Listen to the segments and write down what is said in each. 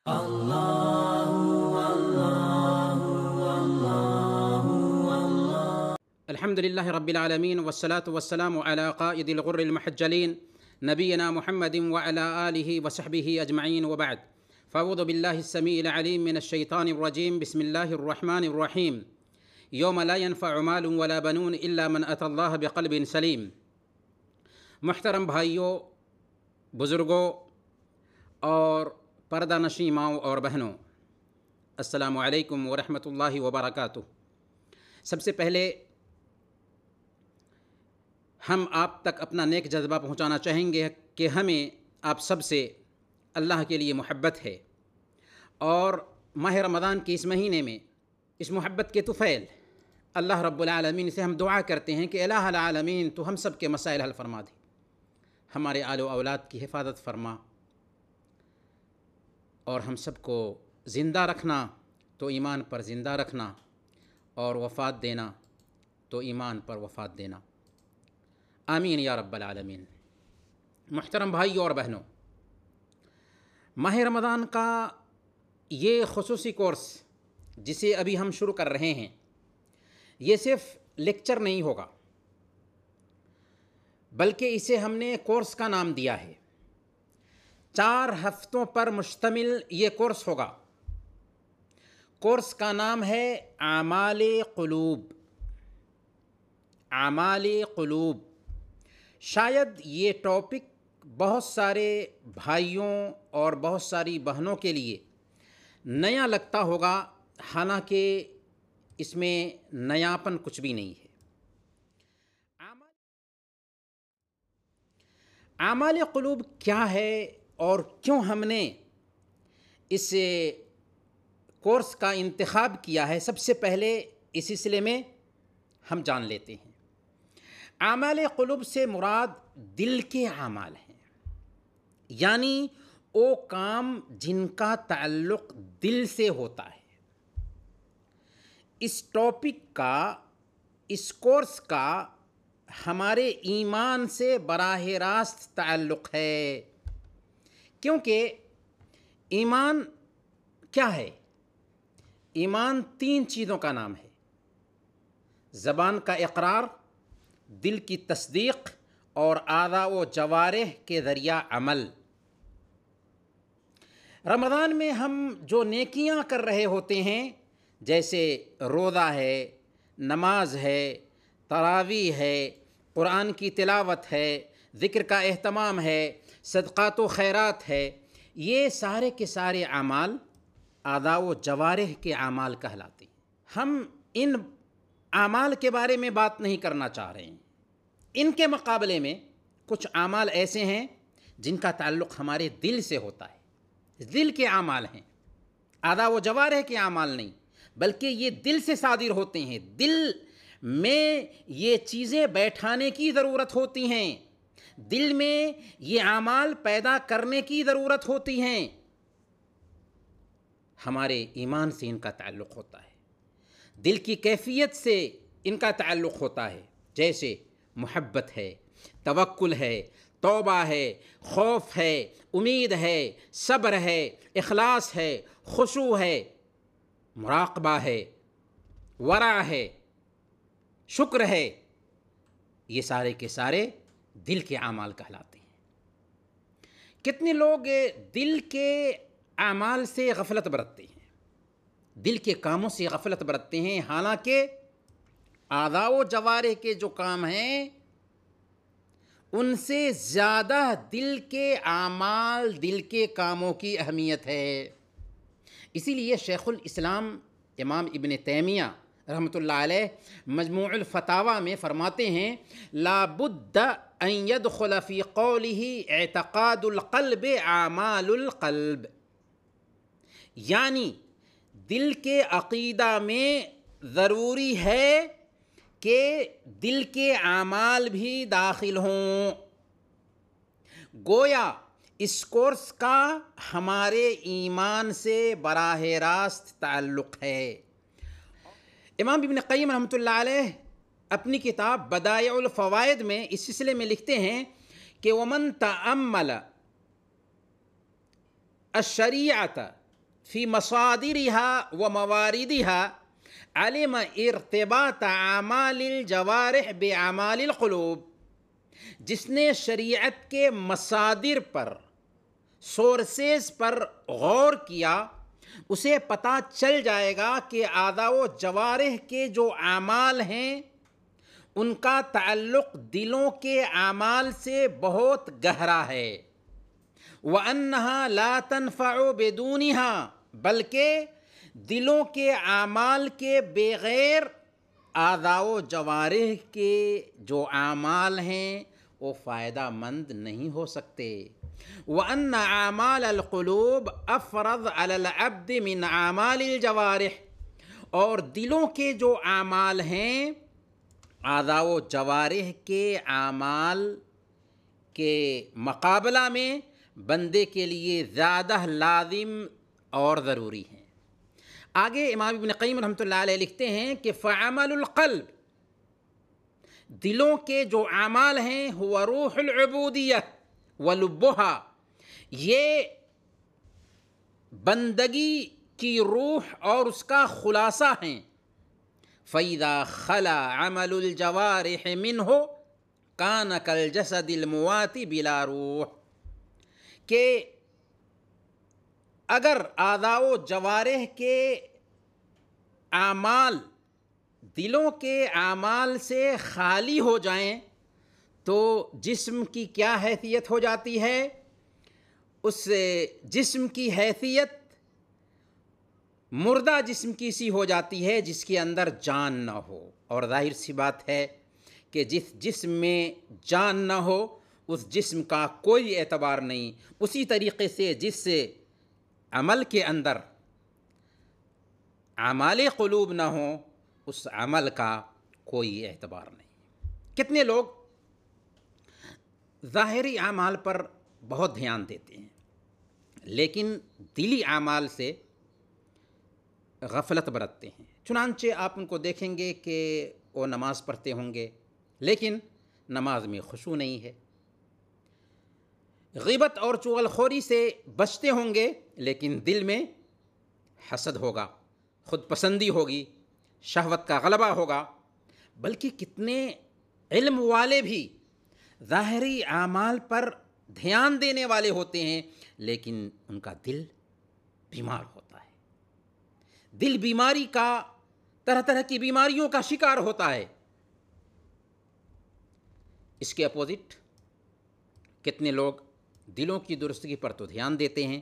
الحمد لله رب العالمين والصلاة والسلام على قائد الغر المحجلين نبينا محمد وعلى آله وصحبه أجمعين وبعد فأعوذ بالله السميع العليم من الشيطان الرجيم بسم الله الرحمن الرحيم يوم لا ينفع مال ولا بنون إلا من أتى الله بقلب سليم۔ محترم بھائیوں، بزرگوں اور پردہ نشین ماؤں اور بہنوں، السلام علیکم ورحمۃ اللہ وبرکاتہ۔ سب سے پہلے ہم آپ تک اپنا نیک جذبہ پہنچانا چاہیں گے کہ ہمیں آپ سب سے اللہ کے لیے محبت ہے، اور ماہ رمضان کے اس مہینے میں اس محبت کے طفیل اللہ رب العالمین سے ہم دعا کرتے ہیں کہ الہ العالمین تو ہم سب کے مسائل حل فرما دے، ہمارے آل و اولاد کی حفاظت فرما، اور ہم سب کو زندہ رکھنا تو ایمان پر زندہ رکھنا، اور وفات دینا تو ایمان پر وفات دینا، آمین یا رب العالمین۔ محترم بھائیوں اور بہنوں، ماہ رمضان کا یہ خصوصی کورس جسے ابھی ہم شروع کر رہے ہیں، یہ صرف لیکچر نہیں ہوگا، بلکہ اسے ہم نے کورس کا نام دیا ہے۔ 4 ہفتوں پر مشتمل یہ کورس ہوگا۔ کورس کا نام ہے اعمال قلوب۔ اعمال قلوب، شاید یہ ٹاپک بہت سارے بھائیوں اور بہت ساری بہنوں کے لیے نیا لگتا ہوگا، حالانکہ اس میں نیاپن کچھ بھی نہیں ہے۔ اعمال قلوب کیا ہے اور کیوں ہم نے اس کورس کا انتخاب کیا ہے، سب سے پہلے اس سلسلے میں ہم جان لیتے ہیں۔ اعمال قلوب سے مراد دل کے اعمال ہیں، یعنی وہ کام جن کا تعلق دل سے ہوتا ہے۔ اس ٹاپک کا، اس کورس کا ہمارے ایمان سے براہ راست تعلق ہے، کیونکہ ایمان کیا ہے؟ ایمان 3 چیزوں کا نام ہے: زبان کا اقرار، دل کی تصدیق، اور اعضاء و جوارح کے ذریعہ عمل۔ رمضان میں ہم جو نیکیاں کر رہے ہوتے ہیں، جیسے روزہ ہے، نماز ہے، تراویح ہے، قرآن کی تلاوت ہے، ذکر کا اہتمام ہے، صدقات و خیرات ہے، یہ سارے کے سارے اعمال اعضاء و جوارح کے اعمال کہلاتے ہیں۔ ہم ان اعمال کے بارے میں بات نہیں کرنا چاہ رہے ہیں۔ ان کے مقابلے میں کچھ اعمال ایسے ہیں جن کا تعلق ہمارے دل سے ہوتا ہے، دل کے اعمال ہیں، اعضاء و جوارح کے اعمال نہیں، بلکہ یہ دل سے صادر ہوتے ہیں۔ دل میں یہ چیزیں بیٹھانے کی ضرورت ہوتی ہیں، دل میں یہ اعمال پیدا کرنے کی ضرورت ہوتی ہیں۔ ہمارے ایمان سے ان کا تعلق ہوتا ہے، دل کی کیفیت سے ان کا تعلق ہوتا ہے، جیسے محبت ہے، توکل ہے، توبہ ہے، خوف ہے، امید ہے، صبر ہے، اخلاص ہے، خشوع ہے، مراقبہ ہے، ورع ہے، شکر ہے، یہ سارے کے سارے دل کے اعمال کہلاتے ہیں۔ کتنے لوگ دل کے اعمال سے غفلت برتتے ہیں، دل کے کاموں سے غفلت برتتے ہیں، حالانکہ اعضاء و جوارح کے جو کام ہیں ان سے زیادہ دل کے اعمال، دل کے کاموں کی اہمیت ہے۔ اسی لیے شیخ الاسلام امام ابن تیمیہ رحمۃ اللہ علیہ مجموع الفتاوی میں فرماتے ہیں: لا بد ان يدخل في قوله اعتقاد القلب اعمال القلب، یعنی دل کے عقیدہ میں ضروری ہے کہ دل کے اعمال بھی داخل ہوں۔ گویا اس کورس کا ہمارے ایمان سے براہ راست تعلق ہے۔ امام ابن قیم رحمۃ اللہ علیہ اپنی کتاب بدائع الفوائد میں اس سلسلے میں لکھتے ہیں کہ وَمَن تَأَمَّلَ الشَّرِيعَةَ فی مصادرها و مواردها علم ارتباط اعمال الجوارح باعمال القلوب، جس نے شریعت کے مصادر پر، سورسز پر غور کیا، اسے پتہ چل جائے گا کہ اعضاء و جوارح کے جو اعمال ہیں ان کا تعلق دلوں کے اعمال سے بہت گہرا ہے۔ وَأَنَّهَا لَا تَنْفَعُ بِدُونِهَا، بلکہ دلوں کے اعمال کے بغیر اعضاء و جوارح کے جو اعمال ہیں وہ فائدہ مند نہیں ہو سکتے۔ وَأَنَّ أَعْمَالَ الْقُلُوبِ أَفْرَضُ عَلَى الْعَبْدِ مِنْ أَعْمَالِ الْجَوَارِحِ، اور دلوں کے جو اعمال ہیں اعضاء و جوارح کے اعمال کے مقابلہ میں بندے کے لیے زیادہ لازم اور ضروری ہیں۔ آگے امام ابن قیم رحمۃ اللہ علیہ لکھتے ہیں کہ فعمل القلب، دلوں کے جو اعمال ہیں، هو روح العبودیہ ولبها، یہ بندگی کی روح اور اس کا خلاصہ ہیں۔ فَإِذَا خَلَا عَمَلُ الْجَوَارِحِ مِنْهُ كَانَ كَالْجَسَدِ الْمُوَاتِ بِلَا روح، کہ اگر اعضاء و جوارح کے اعمال دلوں کے اعمال سے خالی ہو جائیں تو جسم کی کیا حیثیت ہو جاتی ہے؟ اس جسم کی حیثیت مردہ جسم کی سی ہو جاتی ہے جس کے اندر جان نہ ہو، اور ظاہر سی بات ہے کہ جس جسم میں جان نہ ہو اس جسم کا کوئی اعتبار نہیں۔ اسی طریقے سے جس عمل کے اندر اعمال قلوب نہ ہوں اس عمل کا کوئی اعتبار نہیں۔ کتنے لوگ ظاہری اعمال پر بہت دھیان دیتے ہیں لیکن دلی اعمال سے غفلت برتتے ہیں۔ چنانچہ آپ ان کو دیکھیں گے کہ وہ نماز پڑھتے ہوں گے لیکن نماز میں خشوع نہیں ہے، غیبت اور چغل خوری سے بچتے ہوں گے لیکن دل میں حسد ہوگا، خود پسندی ہوگی، شہوت کا غلبہ ہوگا۔ بلکہ کتنے علم والے بھی ظاہری اعمال پر دھیان دینے والے ہوتے ہیں لیکن ان کا دل بیمار ہوتا ہے، دل بیماری کا، طرح طرح کی بیماریوں کا شکار ہوتا ہے۔ اس کے اپوزٹ کتنے لوگ دلوں کی درستگی پر تو دھیان دیتے ہیں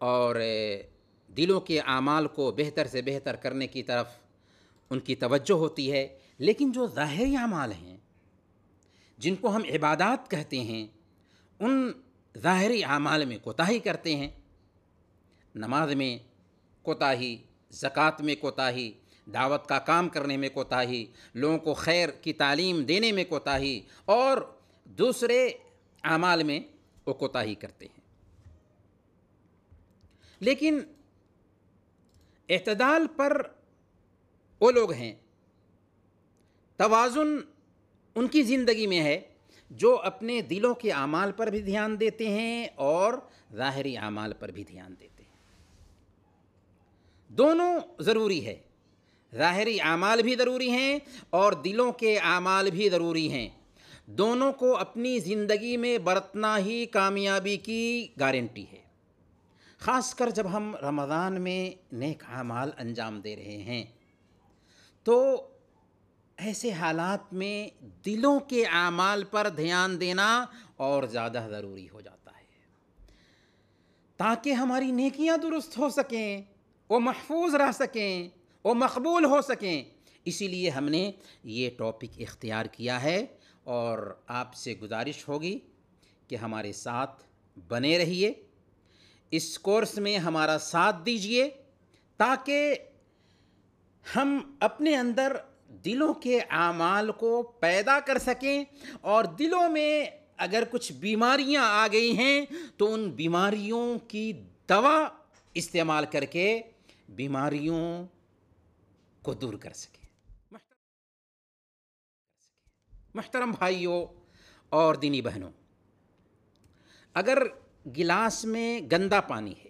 اور دلوں کے اعمال کو بہتر سے بہتر کرنے کی طرف ان کی توجہ ہوتی ہے، لیکن جو ظاہری اعمال ہیں جن کو ہم عبادات کہتے ہیں ان ظاہری اعمال میں کوتاہی کرتے ہیں۔ نماز میں کوتاہی، زکوٰۃ میں کوتاہی، دعوت کا کام کرنے میں کوتاہی، لوگوں کو خیر کی تعلیم دینے میں کوتاہی، اور دوسرے اعمال میں وہ کوتاہی کرتے ہیں۔ لیکن اعتدال پر وہ لوگ ہیں، توازن ان کی زندگی میں ہے جو اپنے دلوں کے اعمال پر بھی دھیان دیتے ہیں اور ظاہری اعمال پر بھی دھیان دیتے ہیں۔ دونوں ضروری ہے، ظاہری اعمال بھی ضروری ہیں اور دلوں کے اعمال بھی ضروری ہیں۔ دونوں کو اپنی زندگی میں برتنا ہی کامیابی کی گارنٹی ہے۔ خاص کر جب ہم رمضان میں نیک اعمال انجام دے رہے ہیں تو ایسے حالات میں دلوں کے اعمال پر دھیان دینا اور زیادہ ضروری ہو جاتا ہے تاکہ ہماری نیکیاں درست ہو سکیں، وہ محفوظ رہ سکیں، وہ مقبول ہو سکیں۔ اسی لیے ہم نے یہ ٹاپک اختیار کیا ہے اور آپ سے گزارش ہوگی کہ ہمارے ساتھ بنے رہیے، اس کورس میں ہمارا ساتھ دیجیے تاکہ ہم اپنے اندر دلوں کے اعمال کو پیدا کر سکیں اور دلوں میں اگر کچھ بیماریاں آ گئی ہیں تو ان بیماریوں کی دوا استعمال کر کے بیماریوں کو دور کر سکیں۔ محترم بھائیوں اور دینی بہنوں، اگر گلاس میں گندا پانی ہے،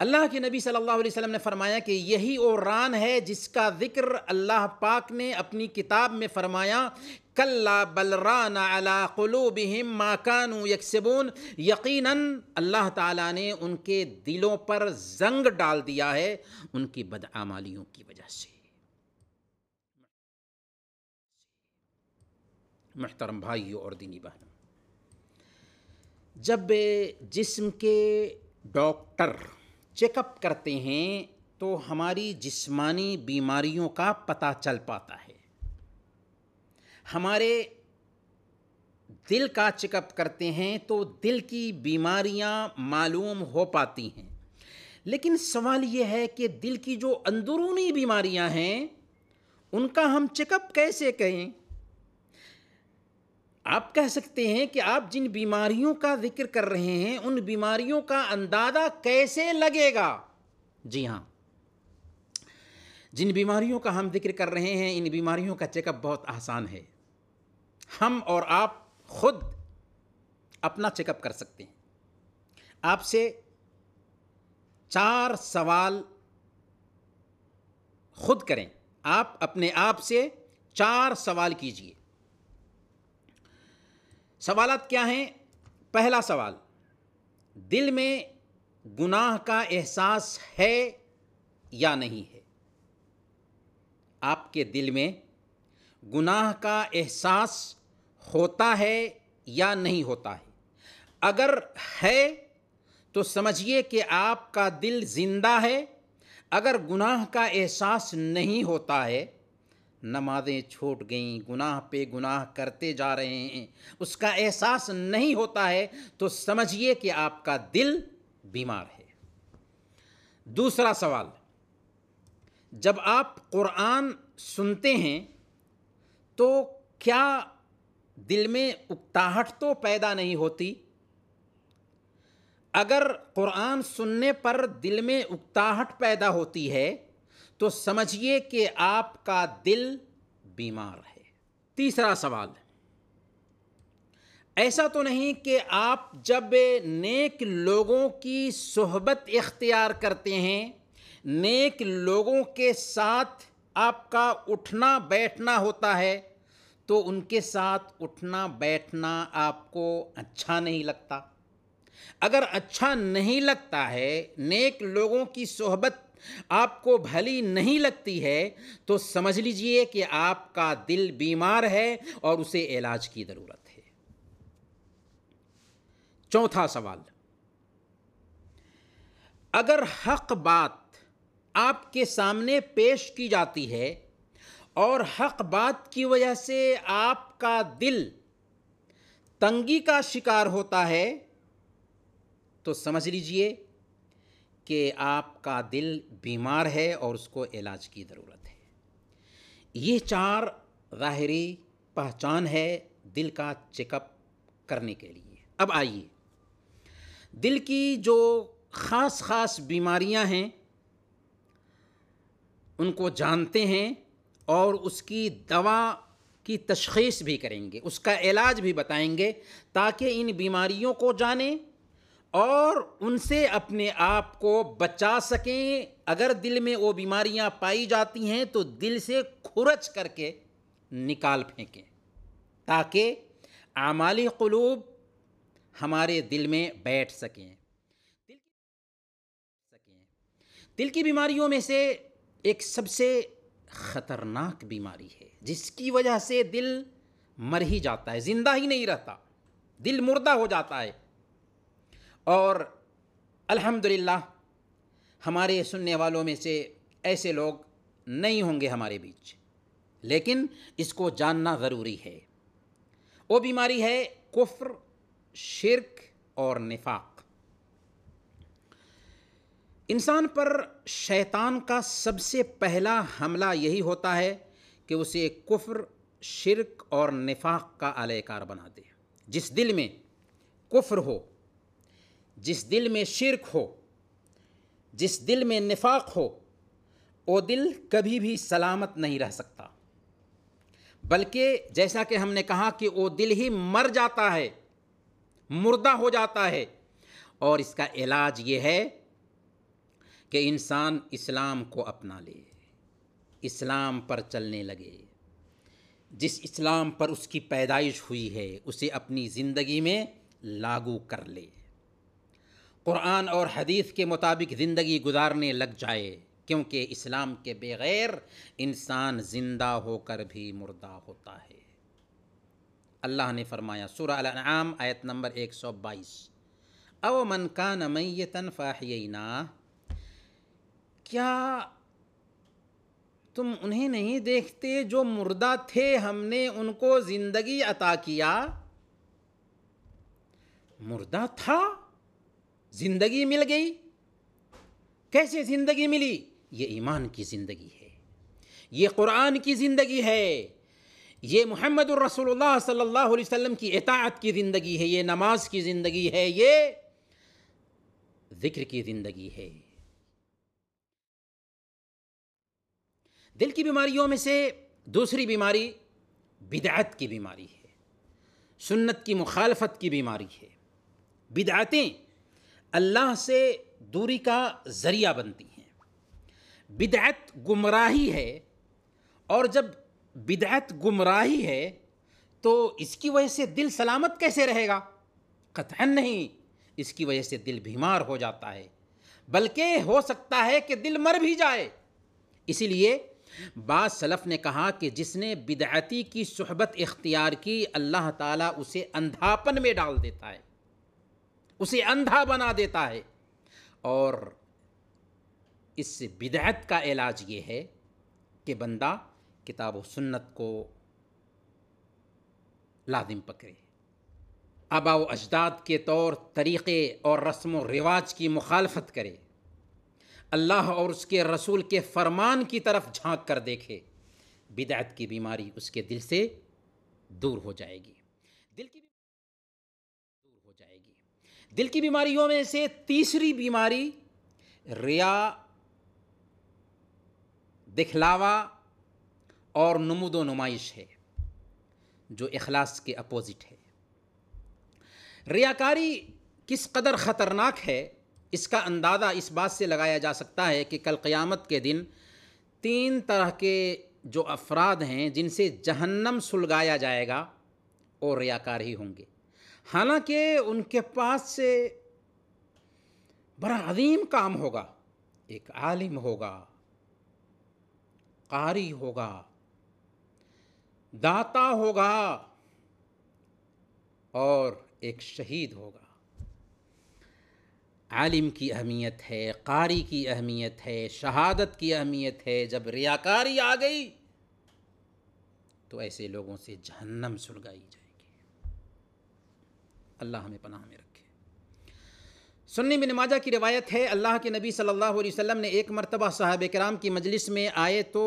اللہ کے نبی صلی اللہ علیہ وسلم نے فرمایا کہ یہی وہ ران ہے جس کا ذکر اللہ پاک نے اپنی کتاب میں فرمایا کلا بل ران علی قلوبہم ما کانوا یکسبون، یقیناً اللہ تعالیٰ نے ان کے دلوں پر زنگ ڈال دیا ہے ان کی بدعمالیوں کی وجہ سے۔ محترم بھائیوں اور دینی بہنوں، جب جسم کے ڈاکٹر چیک اپ کرتے ہیں تو ہماری جسمانی بیماریوں کا پتہ چل پاتا ہے، ہمارے دل کا چیک اپ کرتے ہیں تو دل کی بیماریاں معلوم ہو پاتی ہیں، لیکن سوال یہ ہے کہ دل کی جو اندرونی بیماریاں ہیں ان کا ہم چیک اپ کیسے کریں؟ آپ کہہ سکتے ہیں کہ آپ جن بیماریوں کا ذکر کر رہے ہیں ان بیماریوں کا اندازہ کیسے لگے گا؟ جی ہاں، جن بیماریوں کا ہم ذکر کر رہے ہیں ان بیماریوں کا چیک اپ بہت آسان ہے۔ ہم اور آپ خود اپنا چیک اپ کر سکتے ہیں۔ آپ سے 4 سوال خود کریں، آپ اپنے آپ سے 4 سوال کیجئے۔ سوالات کیا ہیں؟ پہلا سوال، دل میں گناہ کا احساس ہے یا نہیں ہے؟ آپ کے دل میں گناہ کا احساس ہوتا ہے یا نہیں ہوتا ہے؟ اگر ہے تو سمجھیے کہ آپ کا دل زندہ ہے۔ اگر گناہ کا احساس نہیں ہوتا ہے، نمازیں چھوٹ گئیں، گناہ پہ گناہ کرتے جا رہے ہیں، اس کا احساس نہیں ہوتا ہے تو سمجھیے کہ آپ کا دل بیمار ہے۔ دوسرا سوال، جب آپ قرآن سنتے ہیں تو کیا دل میں اکتاہٹ تو پیدا نہیں ہوتی؟ اگر قرآن سننے پر دل میں اکتاہٹ پیدا ہوتی ہے تو سمجھیے کہ آپ کا دل بیمار ہے۔ تیسرا سوال، ایسا تو نہیں کہ آپ جب نیک لوگوں کی صحبت اختیار کرتے ہیں، نیک لوگوں کے ساتھ آپ کا اٹھنا بیٹھنا ہوتا ہے تو ان کے ساتھ اٹھنا بیٹھنا آپ کو اچھا نہیں لگتا؟ اگر اچھا نہیں لگتا ہے، نیک لوگوں کی صحبت آپ کو بھلی نہیں لگتی ہے تو سمجھ لیجئے کہ آپ کا دل بیمار ہے اور اسے علاج کی ضرورت ہے۔ چوتھا سوال، اگر حق بات آپ کے سامنے پیش کی جاتی ہے اور حق بات کی وجہ سے آپ کا دل تنگی کا شکار ہوتا ہے تو سمجھ لیجئے کہ آپ کا دل بیمار ہے اور اس کو علاج کی ضرورت ہے۔ یہ 4 ظاہری پہچان ہے دل کا چیک اپ کرنے کے لیے۔ اب آئیے دل کی جو خاص خاص بیماریاں ہیں ان کو جانتے ہیں اور اس کی دوا کی تشخیص بھی کریں گے، اس کا علاج بھی بتائیں گے تاکہ ان بیماریوں کو جانیں اور ان سے اپنے آپ کو بچا سکیں۔ اگر دل میں وہ بیماریاں پائی جاتی ہیں تو دل سے کھرچ کر کے نکال پھینکیں تاکہ اعمال قلوب ہمارے دل میں بیٹھ سکیں۔ دل کی بیماریوں میں سے ایک سب سے خطرناک بیماری ہے جس کی وجہ سے دل مر ہی جاتا ہے، زندہ ہی نہیں رہتا، دل مردہ ہو جاتا ہے۔ اور الحمدللہ ہمارے سننے والوں میں سے ایسے لوگ نہیں ہوں گے ہمارے بیچ، لیکن اس کو جاننا ضروری ہے۔ وہ بیماری ہے کفر، شرک اور نفاق۔ انسان پر شیطان کا سب سے پہلا حملہ یہی ہوتا ہے کہ اسے کفر، شرک اور نفاق کا اہلِ کار بنا دے۔ جس دل میں کفر ہو، جس دل میں شرک ہو، جس دل میں نفاق ہو، وہ دل کبھی بھی سلامت نہیں رہ سکتا، بلکہ جیسا کہ ہم نے کہا کہ وہ دل ہی مر جاتا ہے، مردہ ہو جاتا ہے۔ اور اس کا علاج یہ ہے کہ انسان اسلام کو اپنا لے، اسلام پر چلنے لگے، جس اسلام پر اس کی پیدائش ہوئی ہے اسے اپنی زندگی میں لاگو کر لے، قرآن اور حدیث کے مطابق زندگی گزارنے لگ جائے، کیونکہ اسلام کے بغیر انسان زندہ ہو کر بھی مردہ ہوتا ہے۔ اللہ نے فرمایا سورہ الانعام آیت نمبر 122، او من کان میتا فاحییناہ، کیا تم انہیں نہیں دیکھتے جو مردہ تھے ہم نے ان کو زندگی عطا کیا؟ مردہ تھا، زندگی مل گئی۔ کیسے زندگی ملی؟ یہ ایمان کی زندگی ہے، یہ قرآن کی زندگی ہے، یہ محمد الرسول اللہ صلی اللہ علیہ وسلم کی اطاعت کی زندگی ہے، یہ نماز کی زندگی ہے، یہ ذکر کی زندگی ہے۔ دل کی بیماریوں میں سے دوسری بیماری بدعت کی بیماری ہے، سنت کی مخالفت کی بیماری ہے۔ بدعتیں اللہ سے دوری کا ذریعہ بنتی ہیں، بدعت گمراہی ہے، اور جب بدعت گمراہی ہے تو اس کی وجہ سے دل سلامت کیسے رہے گا؟ قطعاً نہیں، اس کی وجہ سے دل بیمار ہو جاتا ہے، بلکہ ہو سکتا ہے کہ دل مر بھی جائے۔ اسی لیے بعض سلف نے کہا کہ جس نے بدعتی کی صحبت اختیار کی، اللہ تعالیٰ اسے اندھاپن میں ڈال دیتا ہے، اسے اندھا بنا دیتا ہے۔ اور اس بدعت کا علاج یہ ہے کہ بندہ کتاب و سنت کو لازم پکڑے، آباء و اجداد کے طور طریقے اور رسم و رواج کی مخالفت کرے، اللہ اور اس کے رسول کے فرمان کی طرف جھانک کر دیکھے، بدعت کی بیماری اس کے دل سے دور ہو جائے گی، دل کی بیماریوں میں سے تیسری بیماری ریا، دکھلاوا اور نمود و نمائش ہے، جو اخلاص کے اپوزٹ ہے۔ ریاکاری کس قدر خطرناک ہے اس کا اندازہ اس بات سے لگایا جا سکتا ہے کہ کل قیامت کے دن 3 طرح کے جو افراد ہیں جن سے جہنم سلگایا جائے گا وہ ریاکار ہی ہوں گے، حالانکہ ان کے پاس سے بڑا عظیم کام ہوگا، ایک عالم ہوگا، قاری ہوگا، داتا ہوگا اور ایک شہید ہوگا۔ عالم کی اہمیت ہے، قاری کی اہمیت ہے، شہادت کی اہمیت ہے۔ جب ریاکاری آ گئی تو ایسے لوگوں سے جہنم سلگائی جائے گی، اللہ ہمیں پناہ میں رکھے۔ سنن ابن ماجہ کی روایت ہے، اللہ کے نبی صلی اللہ علیہ وسلم نے ایک مرتبہ صحابہ کرام کی مجلس میں آئے تو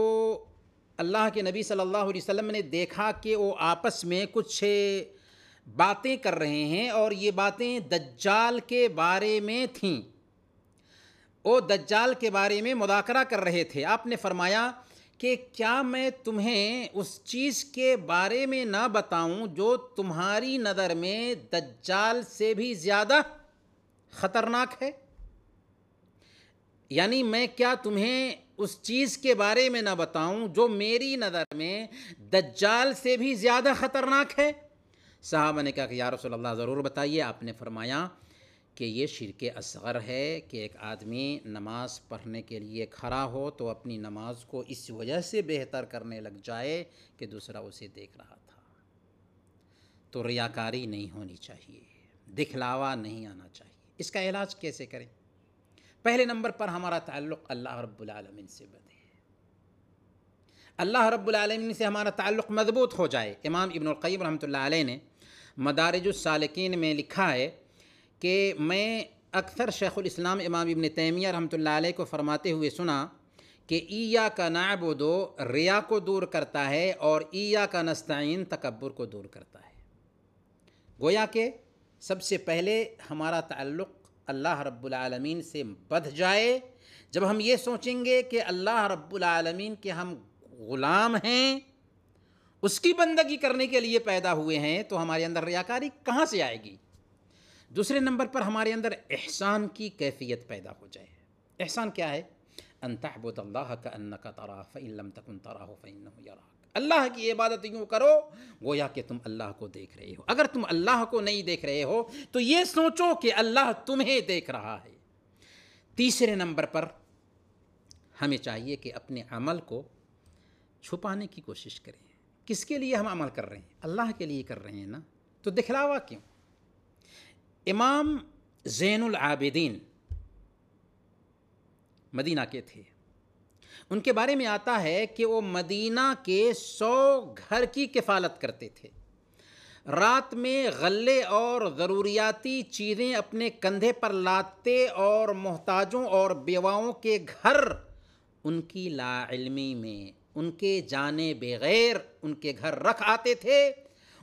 اللہ کے نبی صلی اللہ علیہ وسلم نے دیکھا کہ وہ آپس میں کچھ باتیں کر رہے ہیں، اور یہ باتیں دجال کے بارے میں تھیں، وہ دجال کے بارے میں مذاکرہ کر رہے تھے۔ آپ نے فرمایا کہ کیا میں تمہیں اس چیز کے بارے میں نہ بتاؤں جو تمہاری نظر میں دجال سے بھی زیادہ خطرناک ہے؟ یعنی میں کیا تمہیں اس چیز کے بارے میں نہ بتاؤں جو میری نظر میں دجال سے بھی زیادہ خطرناک ہے؟ صحابہ نے کہا کہ یا رسول اللہ ضرور بتائیے۔ آپ نے فرمایا کہ یہ شرک اصغر ہے کہ ایک آدمی نماز پڑھنے کے لیے کھڑا ہو تو اپنی نماز کو اس وجہ سے بہتر کرنے لگ جائے کہ دوسرا اسے دیکھ رہا تھا۔ تو ریاکاری نہیں ہونی چاہیے، دکھلاوا نہیں آنا چاہیے۔ اس کا علاج کیسے کریں؟ پہلے نمبر پر ہمارا تعلق اللہ رب العالمین سے بنے، اللہ رب العالمین سے ہمارا تعلق مضبوط ہو جائے۔ امام ابن القیم رحمۃ اللہ علیہ نے مدارج السالکین میں لکھا ہے کہ میں اکثر شیخ الاسلام امام ابن تیمیہ رحمۃ اللہ علیہ کو فرماتے ہوئے سنا کہ ایاک نعبد ریا کو دور کرتا ہے اور ایاک نستعین تکبر کو دور کرتا ہے۔ گویا کہ سب سے پہلے ہمارا تعلق اللہ رب العالمین سے بدھ جائے۔ جب ہم یہ سوچیں گے کہ اللہ رب العالمین کے ہم غلام ہیں، اس کی بندگی کرنے کے لیے پیدا ہوئے ہیں، تو ہمارے اندر ریاکاری کہاں سے آئے گی؟ دوسرے نمبر پر ہمارے اندر احسان کی کیفیت پیدا ہو جائے، احسان کیا ہے؟ ان تعبد اللہ کأنک تراہ فإن لم تکن تراہ فإنہ یراک، اللہ کی عبادت یوں کرو گویا کہ تم اللہ کو دیکھ رہے ہو۔ اگر تم اللہ کو نہیں دیکھ رہے ہو تو یہ سوچو کہ اللہ تمہیں دیکھ رہا ہے۔ تیسرے نمبر پر ہمیں چاہیے کہ اپنے عمل کو چھپانے کی کوشش کریں۔ کس کے لیے ہم عمل کر رہے ہیں؟ اللہ کے لیے کر رہے ہیں نا، تو دکھلاوا کیوں؟ امام زین العابدین مدینہ کے تھے، ان کے بارے میں آتا ہے کہ وہ مدینہ کے 100 گھر کی کفالت کرتے تھے، رات میں غلے اور ضروریاتی چیزیں اپنے کندھے پر لاتے اور محتاجوں اور بیواؤں کے گھر ان کی لا علمی میں ان کے جانے بغیر ان کے گھر رکھ آتے تھے۔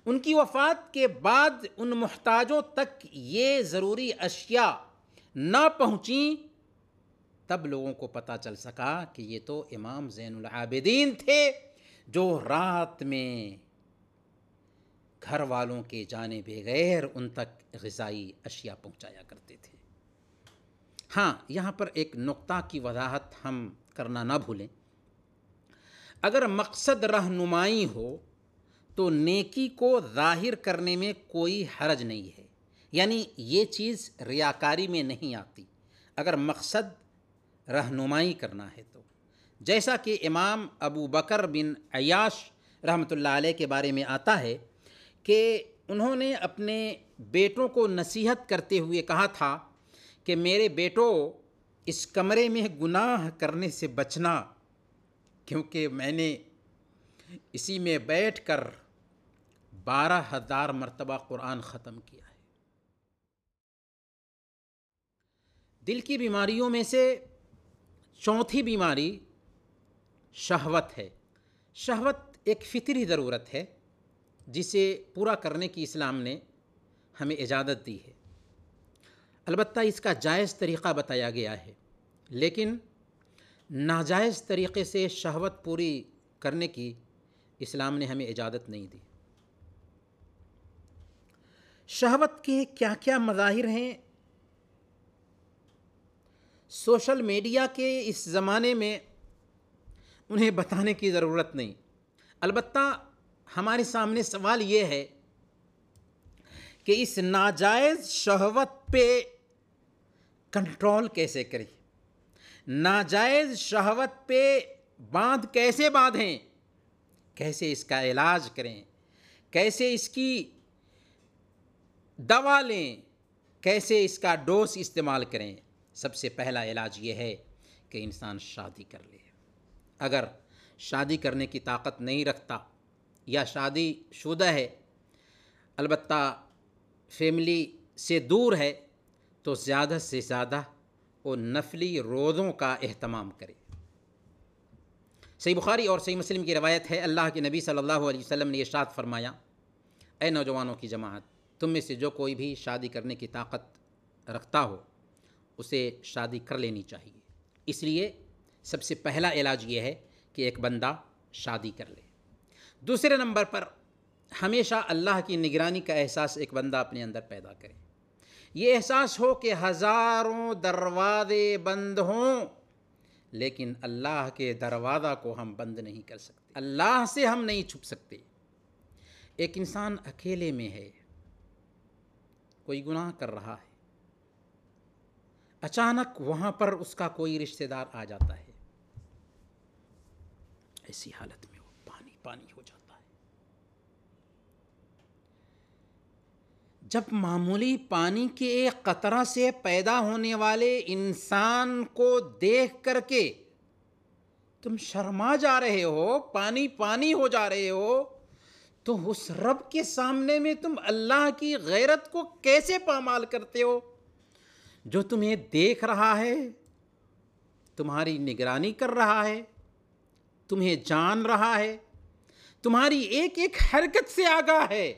ان کی وفات کے بعد ان محتاجوں تک یہ ضروری اشیاء نہ پہنچیں، تب لوگوں کو پتہ چل سکا کہ یہ تو امام زین العابدین تھے جو رات میں گھر والوں کے جانے بغیر ان تک غذائی اشیاء پہنچایا کرتے تھے۔ ہاں، یہاں پر ایک نقطہ کی وضاحت ہم کرنا نہ بھولیں، اگر مقصد رہنمائی ہو تو نیکی کو ظاہر کرنے میں کوئی حرج نہیں ہے، یعنی یہ چیز ریاکاری میں نہیں آتی اگر مقصد رہنمائی کرنا ہے تو، جیسا کہ امام ابو بکر بن عیاش رحمۃ اللہ علیہ کے بارے میں آتا ہے کہ انہوں نے اپنے بیٹوں کو نصیحت کرتے ہوئے کہا تھا کہ میرے بیٹو، اس کمرے میں گناہ کرنے سے بچنا، کیونکہ میں نے اسی میں بیٹھ کر 12,000 مرتبہ قرآن ختم کیا ہے۔ دل کی بیماریوں میں سے چوتھی بیماری شہوت ہے۔ شہوت ایک فطری ضرورت ہے جسے پورا کرنے کی اسلام نے ہمیں اجازت دی ہے، البتہ اس کا جائز طریقہ بتایا گیا ہے، لیکن ناجائز طریقے سے شہوت پوری کرنے کی اسلام نے ہمیں اجازت نہیں دی۔ شہوت کے کیا کیا مظاہر ہیں، سوشل میڈیا کے اس زمانے میں انہیں بتانے کی ضرورت نہیں، البتہ ہمارے سامنے سوال یہ ہے کہ اس ناجائز شہوت پہ کنٹرول کیسے کریں، ناجائز شہوت پہ باندھ کیسے باندھیں، کیسے اس کا علاج کریں، کیسے اس کی دوا لیں، کیسے اس کا ڈوز استعمال کریں۔ سب سے پہلا علاج یہ ہے کہ انسان شادی کر لے۔ اگر شادی کرنے کی طاقت نہیں رکھتا یا شادی شدہ ہے البتہ فیملی سے دور ہے تو زیادہ سے زیادہ وہ نفلی روزوں کا اہتمام کرے۔ صحیح بخاری اور صحیح مسلم کی روایت ہے، اللہ کے نبی صلی اللہ علیہ وسلم نے ارشاد فرمایا، اے نوجوانوں کی جماعت، تم میں سے جو کوئی بھی شادی کرنے کی طاقت رکھتا ہو اسے شادی کر لینی چاہیے۔ اس لیے سب سے پہلا علاج یہ ہے کہ ایک بندہ شادی کر لے۔ دوسرے نمبر پر ہمیشہ اللہ کی نگرانی کا احساس ایک بندہ اپنے اندر پیدا کرے۔ یہ احساس ہو کہ ہزاروں دروازے بند ہوں لیکن اللہ کے دروازہ کو ہم بند نہیں کر سکتے، اللہ سے ہم نہیں چھپ سکتے۔ ایک انسان اکیلے میں ہے، کوئی گناہ کر رہا ہے، اچانک وہاں پر اس کا کوئی رشتہ دار آ جاتا ہے، ایسی حالت میں وہ پانی پانی ہو جاتا ہے۔ جب معمولی پانی کے ایک قطرہ سے پیدا ہونے والے انسان کو دیکھ کر کے تم شرما جا رہے ہو، پانی پانی ہو جا رہے ہو، تو اس رب کے سامنے میں تم اللہ کی غیرت کو کیسے پامال کرتے ہو جو تمہیں دیکھ رہا ہے، تمہاری نگرانی کر رہا ہے، تمہیں جان رہا ہے، تمہاری ایک ایک حرکت سے آگاہ ہے۔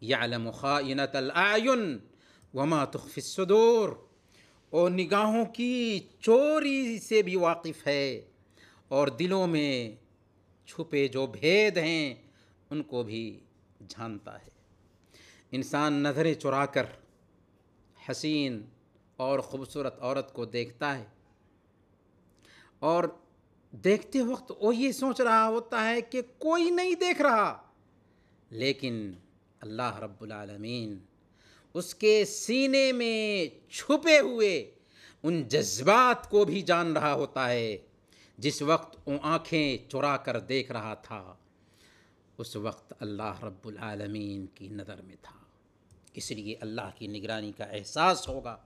یعلم خائنۃ الاعین وما تخفی الصدور، اور نگاہوں کی چوری سے بھی واقف ہے اور دلوں میں چھپے جو بھید ہیں ان کو بھی جانتا ہے۔ انسان نظریں چرا کر حسین اور خوبصورت عورت کو دیکھتا ہے، اور دیکھتے وقت وہ یہ سوچ رہا ہوتا ہے کہ کوئی نہیں دیکھ رہا، لیکن اللہ رب العالمین اس کے سینے میں چھپے ہوئے ان جذبات کو بھی جان رہا ہوتا ہے۔ جس وقت وہ آنکھیں چرا کر دیکھ رہا تھا، اس وقت اللہ رب العالمین کی نظر میں تھا۔ اس لیے اللہ کی نگرانی کا احساس ہوگا،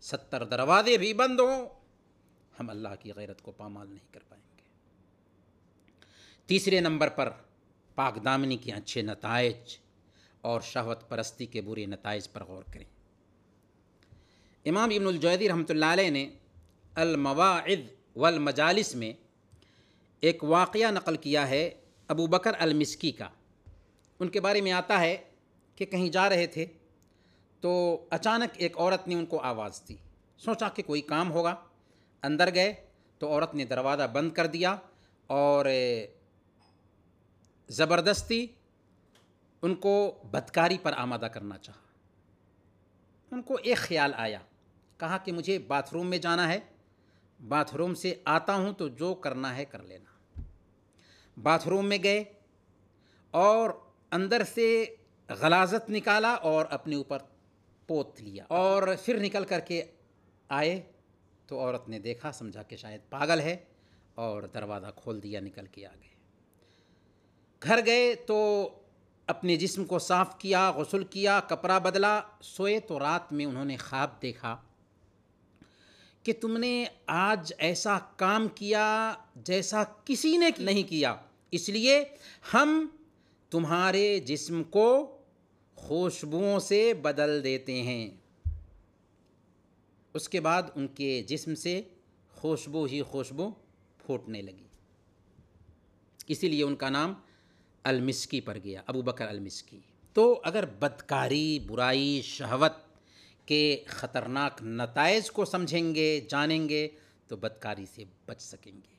70 دروازے بھی بند ہوں، ہم اللہ کی غیرت کو پامال نہیں کر پائیں گے۔ تیسرے نمبر پر پاک دامنی کے اچھے نتائج اور شہوت پرستی کے برے نتائج پر غور کریں۔ امام ابن الجوزی رحمۃ اللہ علیہ نے المواعظ والمجالس میں ایک واقعہ نقل کیا ہے ابو بکر المسکی کا۔ ان کے بارے میں آتا ہے کہ کہیں جا رہے تھے تو اچانک ایک عورت نے ان کو آواز دی، سوچا کہ کوئی کام ہوگا، اندر گئے تو عورت نے دروازہ بند کر دیا اور زبردستی ان کو بدکاری پر آمادہ کرنا چاہا۔ ان کو ایک خیال آیا، کہا کہ مجھے باتھ روم میں جانا ہے، باتھ روم سے آتا ہوں تو جو کرنا ہے کر لینا۔ باتھ روم میں گئے اور اندر سے غلاظت نکالا اور اپنے اوپر پوت لیا، اور پھر نکل کر کے آئے تو عورت نے دیکھا، سمجھا کہ شاید پاگل ہے، اور دروازہ کھول دیا، نکل کے آ گئے۔ گھر گئے تو اپنے جسم کو صاف کیا، غسل کیا، کپڑا بدلا، سوئے تو رات میں انہوں نے خواب دیکھا کہ تم نے آج ایسا کام کیا جیسا کسی نے نہیں کیا، اس لیے ہم تمہارے جسم کو خوشبوؤں سے بدل دیتے ہیں۔ اس کے بعد ان کے جسم سے خوشبو ہی خوشبو پھوٹنے لگی، اسی لیے ان کا نام المسکی پر گیا، ابو بکر المسکی۔ تو اگر بدکاری، برائی، شہوت کے خطرناک نتائج کو سمجھیں گے، جانیں گے تو بدکاری سے بچ سکیں گے۔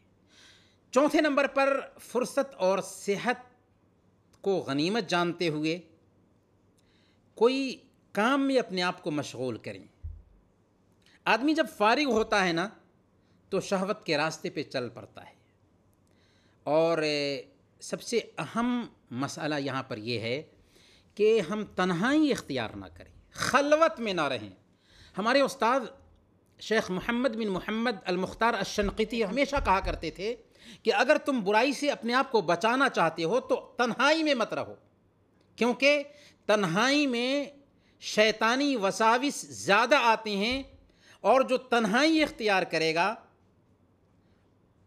چوتھے نمبر پر فرصت اور صحت کو غنیمت جانتے ہوئے کوئی کام میں اپنے آپ کو مشغول کریں۔ آدمی جب فارغ ہوتا ہے نا تو شہوت کے راستے پہ چل پڑتا ہے، اور سب سے اہم مسئلہ یہاں پر یہ ہے کہ ہم تنہائی اختیار نہ کریں، خلوت میں نہ رہیں۔ ہمارے استاد شیخ محمد بن محمد المختار الشنقیطی ہمیشہ کہا کرتے تھے کہ اگر تم برائی سے اپنے آپ کو بچانا چاہتے ہو تو تنہائی میں مت رہو، کیونکہ تنہائی میں شیطانی وساوس زیادہ آتے ہیں، اور جو تنہائی اختیار کرے گا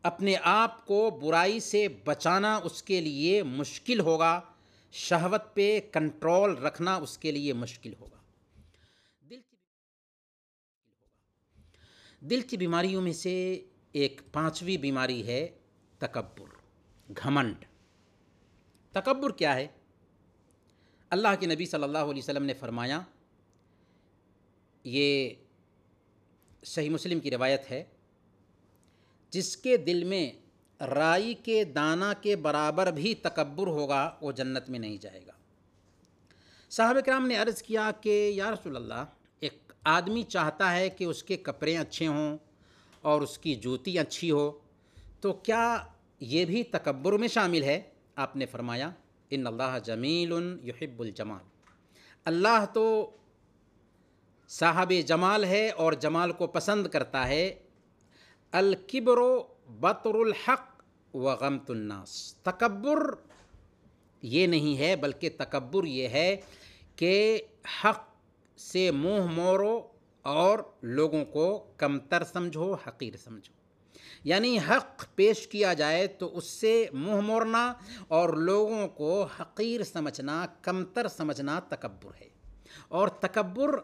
اپنے آپ کو برائی سے بچانا اس کے لیے مشکل ہوگا، شہوت پہ کنٹرول رکھنا اس کے لیے مشکل ہوگا۔ دل کی بیماریوں میں سے ایک 5ویں بیماری ہے تکبر، گھمنڈ۔ تکبر کیا ہے؟ اللہ کے نبی صلی اللہ علیہ وسلم نے فرمایا، یہ صحیح مسلم کی روایت ہے، جس کے دل میں رائی کے دانہ کے برابر بھی تکبر ہوگا وہ جنت میں نہیں جائے گا۔ صحابہ کرام نے عرض کیا کہ یا رسول اللہ، ایک آدمی چاہتا ہے کہ اس کے کپڑے اچھے ہوں اور اس کی جوتی اچھی ہو، تو کیا یہ بھی تکبر میں شامل ہے؟ آپ نے فرمایا، ان اللہ جمیل یحب الجمال، اللہ تو صاحب جمال ہے اور جمال کو پسند کرتا ہے۔ الکبر بطر الحق وغمت الناس، تکبر یہ نہیں ہے، بلکہ تکبر یہ ہے کہ حق سے منہ موڑو اور لوگوں کو کمتر سمجھو، حقیر سمجھو۔ یعنی حق پیش کیا جائے تو اس سے منہ موڑنا اور لوگوں کو حقیر سمجھنا، کمتر سمجھنا تکبر ہے، اور تکبر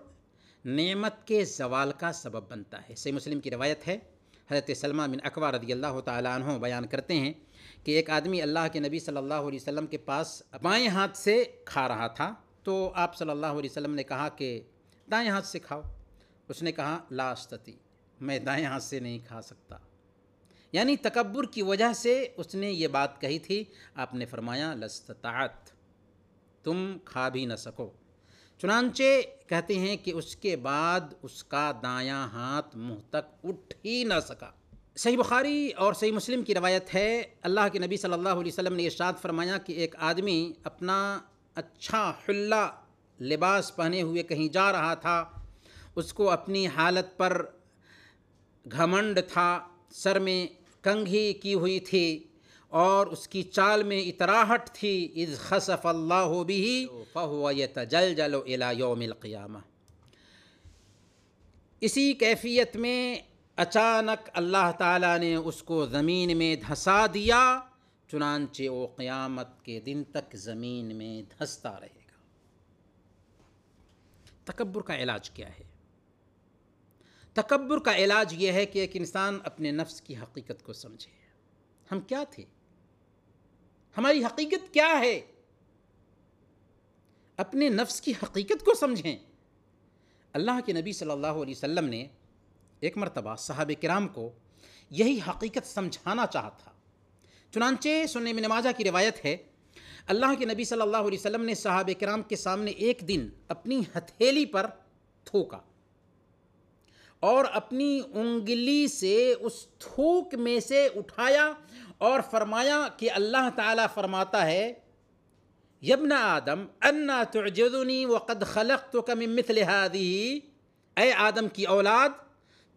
نعمت کے زوال کا سبب بنتا ہے۔ صحیح مسلم کی روایت ہے، حضرت سلمہ بن اکوع رضی اللہ تعالیٰ عنہ بیان کرتے ہیں کہ ایک آدمی اللہ کے نبی صلی اللہ علیہ وسلم کے پاس بائیں ہاتھ سے کھا رہا تھا، تو آپ صلی اللہ علیہ وسلم نے کہا کہ دائیں ہاتھ سے کھاؤ۔ اس نے کہا لا استطیع، میں دائیں ہاتھ سے نہیں کھا سکتا، یعنی تکبر کی وجہ سے اس نے یہ بات کہی تھی۔ آپ نے فرمایا لاستطعت، تم کھا بھی نہ سکو۔ چنانچہ کہتے ہیں کہ اس کے بعد اس کا دایاں ہاتھ منہ تک اٹھ ہی نہ سکا۔ صحیح بخاری اور صحیح مسلم کی روایت ہے، اللہ کے نبی صلی اللہ علیہ وسلم نے ارشاد فرمایا کہ ایک آدمی اپنا اچھا حلہ لباس پہنے ہوئے کہیں جا رہا تھا، اس کو اپنی حالت پر گھمنڈ تھا، سر میں کنگھی کی ہوئی تھی اور اس کی چال میں اتراہٹ تھی، اذ خسف اللہ بہ فہو یتجلجل الی یوم القیامہ۔ اسی کیفیت میں اچانک اللہ تعالیٰ نے اس کو زمین میں دھسا دیا، چنانچہ وہ قیامت کے دن تک زمین میں دھستا رہے گا۔ تکبر کا علاج کیا ہے؟ تکبر کا علاج یہ ہے کہ ایک انسان اپنے نفس کی حقیقت کو سمجھے۔ ہم کیا تھے؟ ہماری حقیقت کیا ہے؟ اپنے نفس کی حقیقت کو سمجھیں۔ اللہ کے نبی صلی اللہ علیہ وسلم نے ایک مرتبہ صحابہ کرام کو یہی حقیقت سمجھانا چاہا تھا۔ چنانچہ سنن ابن ماجہ کی روایت ہے، اللہ کے نبی صلی اللہ علیہ وسلم نے صحابہ کرام کے سامنے ایک دن اپنی ہتھیلی پر تھوکا اور اپنی انگلی سے اس تھوک میں سے اٹھایا اور فرمایا کہ اللہ تعالیٰ فرماتا ہے، یا ابن آدم انا تعجزنی وقد خلقتک من مثل هذه، اے آدم کی اولاد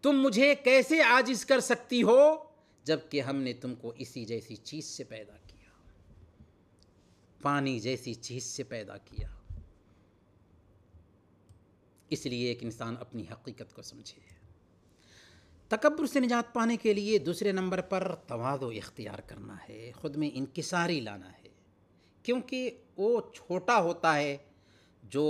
تم مجھے کیسے عاجز کر سکتی ہو جبکہ ہم نے تم کو اسی جیسی چیز سے پیدا کیا، پانی جیسی چیز سے پیدا کیا۔ اس لیے ایک انسان اپنی حقیقت کو سمجھے۔ تکبر سے نجات پانے کے لیے دوسرے نمبر پر تواضع اختیار کرنا ہے، خود میں انکساری لانا ہے، کیونکہ وہ چھوٹا ہوتا ہے جو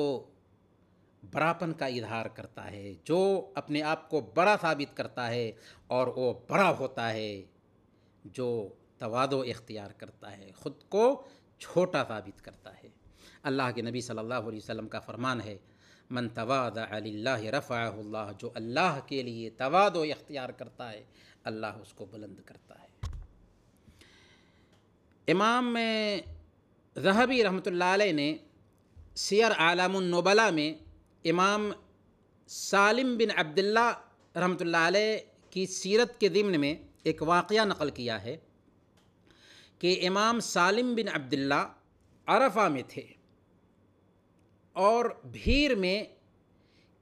بڑاپن کا اظہار کرتا ہے، جو اپنے آپ کو بڑا ثابت کرتا ہے، اور وہ بڑا ہوتا ہے جو تواضع اختیار کرتا ہے، خود کو چھوٹا ثابت کرتا ہے۔ اللہ کے نبی صلی اللہ علیہ وسلم کا فرمان ہے، من تواضع للہ رفعہ اللہ، جو اللہ کے لیے تواضع اختیار کرتا ہے اللہ اس کو بلند کرتا ہے۔ امام ذہبی رحمۃ اللہ علیہ نے سیر اعلام النبلاء میں امام سالم بن عبداللہ رحمۃ اللہ علیہ کی سیرت کے ضمن میں ایک واقعہ نقل کیا ہے کہ امام سالم بن عبداللہ عرفہ میں تھے اور بھیڑ میں